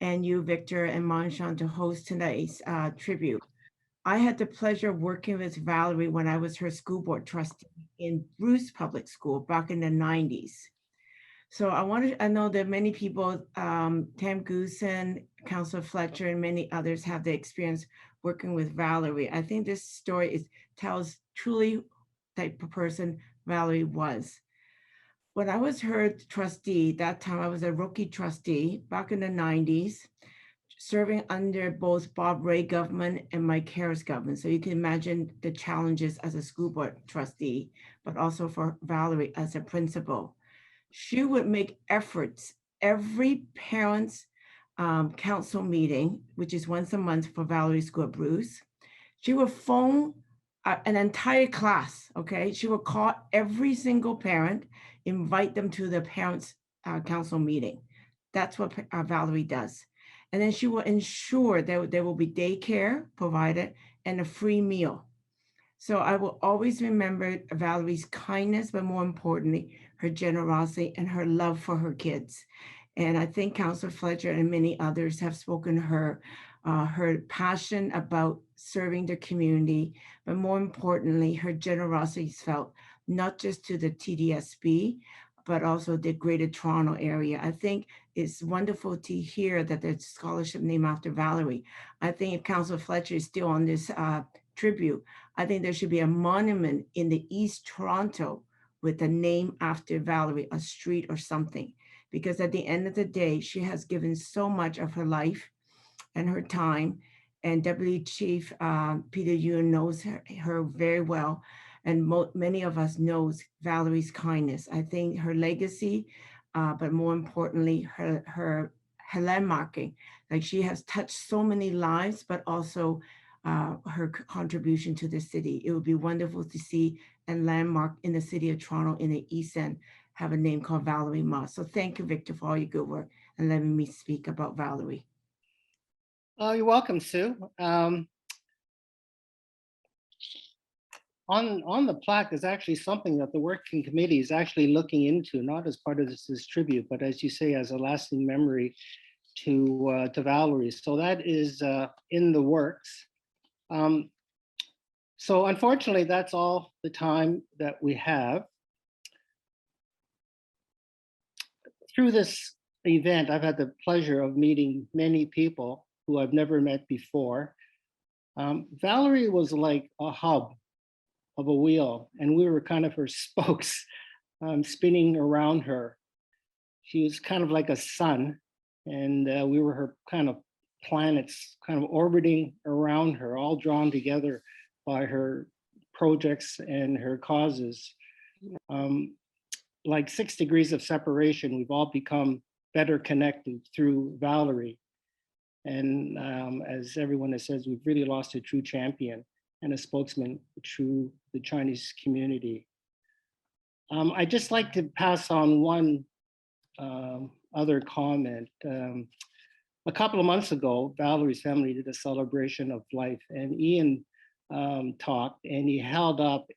and you, Victor, and Mingshan to host tonight's tribute. I had the pleasure of working with Valerie when I was her school board trustee in Bruce Public School back in the 90s. So I know that many people, Tam Goosen, Councillor Fletcher, and many others have the experience working with Valerie. I think this story tells truly type of person Valerie was. When I was her trustee, that time I was a rookie trustee back in the 90s, serving under both Bob Ray government and Mike Harris government. So you can imagine the challenges as a school board trustee, but also for Valerie as a principal. She would make efforts every parents' council meeting, which is once a month for Valerie School at Bruce. She would phone an entire class, okay? She would call every single parent, invite them to the parents' council meeting. That's what Valerie does. And then she will ensure that there will be daycare provided and a free meal. So I will always remember Valerie's kindness, but more importantly, her generosity and her love for her kids. And I think Councillor Fletcher and many others have spoken her passion about serving the community, but more importantly, her generosity is felt not just to the TDSB, but also the Greater Toronto area. I think it's wonderful to hear that there's a scholarship named after Valerie. I think if Councillor Fletcher is still on this tribute, I think there should be a monument in the East Toronto with a name after Valerie, a street or something, because at the end of the day, she has given so much of her life and her time. And Deputy Chief Peter Yuen knows her very well. And many of us knows Valerie's kindness. I think her legacy, but more importantly, her landmarking, like she has touched so many lives, but also her contribution to the city. It would be wonderful to see a landmark in the city of Toronto in the East End have a name called Valerie Mah. So thank you, Victor, for all your good work and letting me speak about Valerie. Oh, you're welcome, Sue. On the plaque is actually something that the working committee is actually looking into, not as part of this tribute, but as you say, as a lasting memory to Valerie. So that is in the works. So unfortunately, that's all the time that we have. Through this event, I've had the pleasure of meeting many people who I've never met before. Valerie was like a hub of a wheel, and we were kind of her spokes spinning around her. She was kind of like a sun, and we were her kind of planets kind of orbiting around her, all drawn together by her projects and her causes. Like 6 degrees of separation, we've all become better connected through Valerie. And as everyone has said, we've really lost a true champion and a spokesman through the Chinese community. I'd just like to pass on one other comment. A couple of months ago, Valerie's family did a celebration of life, and Ian talked, and he held up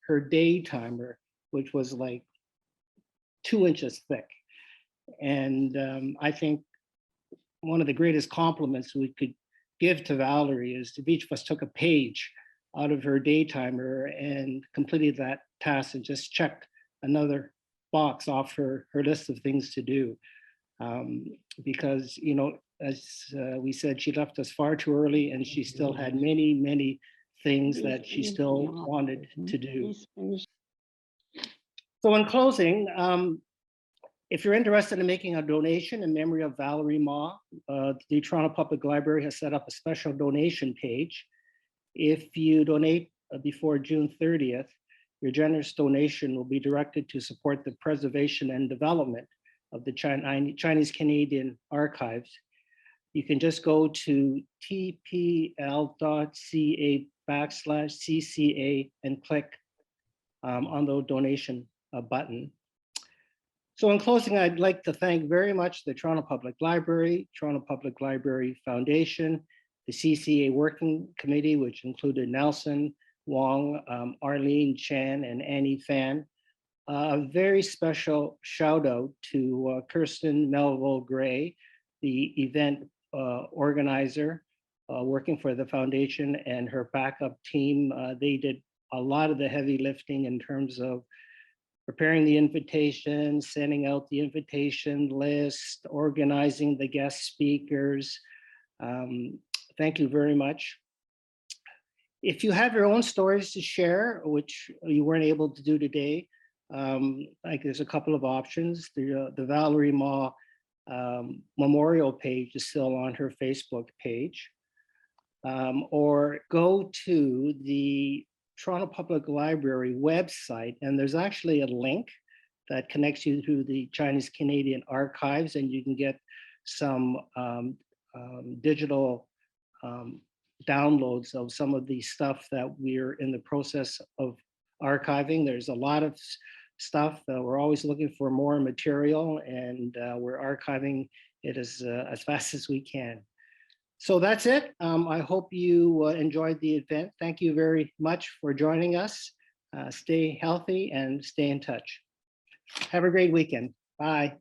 her day timer, which was like 2 inches thick. And I think one of the greatest compliments we could give to Valerie is if each of us took a page out of her day timer and completed that task and just checked another box off her list of things to do. Because, you know, as we said, she left us far too early and she still had many, many things that she still wanted to do. So in closing, if you're interested in making a donation in memory of Valerie Mah, the Toronto Public Library has set up a special donation page. If you donate before June 30th, your generous donation will be directed to support the preservation and development of the Chinese Canadian archives. You can just go to tpl.ca/CCA and click on the donation button. So in closing, I'd like to thank very much the Toronto Public Library, Toronto Public Library Foundation, the CCA Working Committee, which included Nelson, Wong, Adrienne Chan, and Annie Fan. A very special shout out to Kirsten Melville Gray, the event organizer working for the foundation, and her backup team. They did a lot of the heavy lifting in terms of preparing the invitation, sending out the invitation list, organizing the guest speakers. Thank you very much. If you have your own stories to share, which you weren't able to do today, like there's a couple of options. The Valerie Mah memorial page is still on her Facebook page. Or go to the Toronto Public Library website, and there's actually a link that connects you to the Chinese Canadian archives, and you can get some digital downloads of some of the stuff that we're in the process of archiving. There's a lot of stuff that we're always looking for more material, and we're archiving it as fast as we can. So that's it. I hope you enjoyed the event. Thank you very much for joining us. Stay healthy and stay in touch. Have a great weekend. Bye.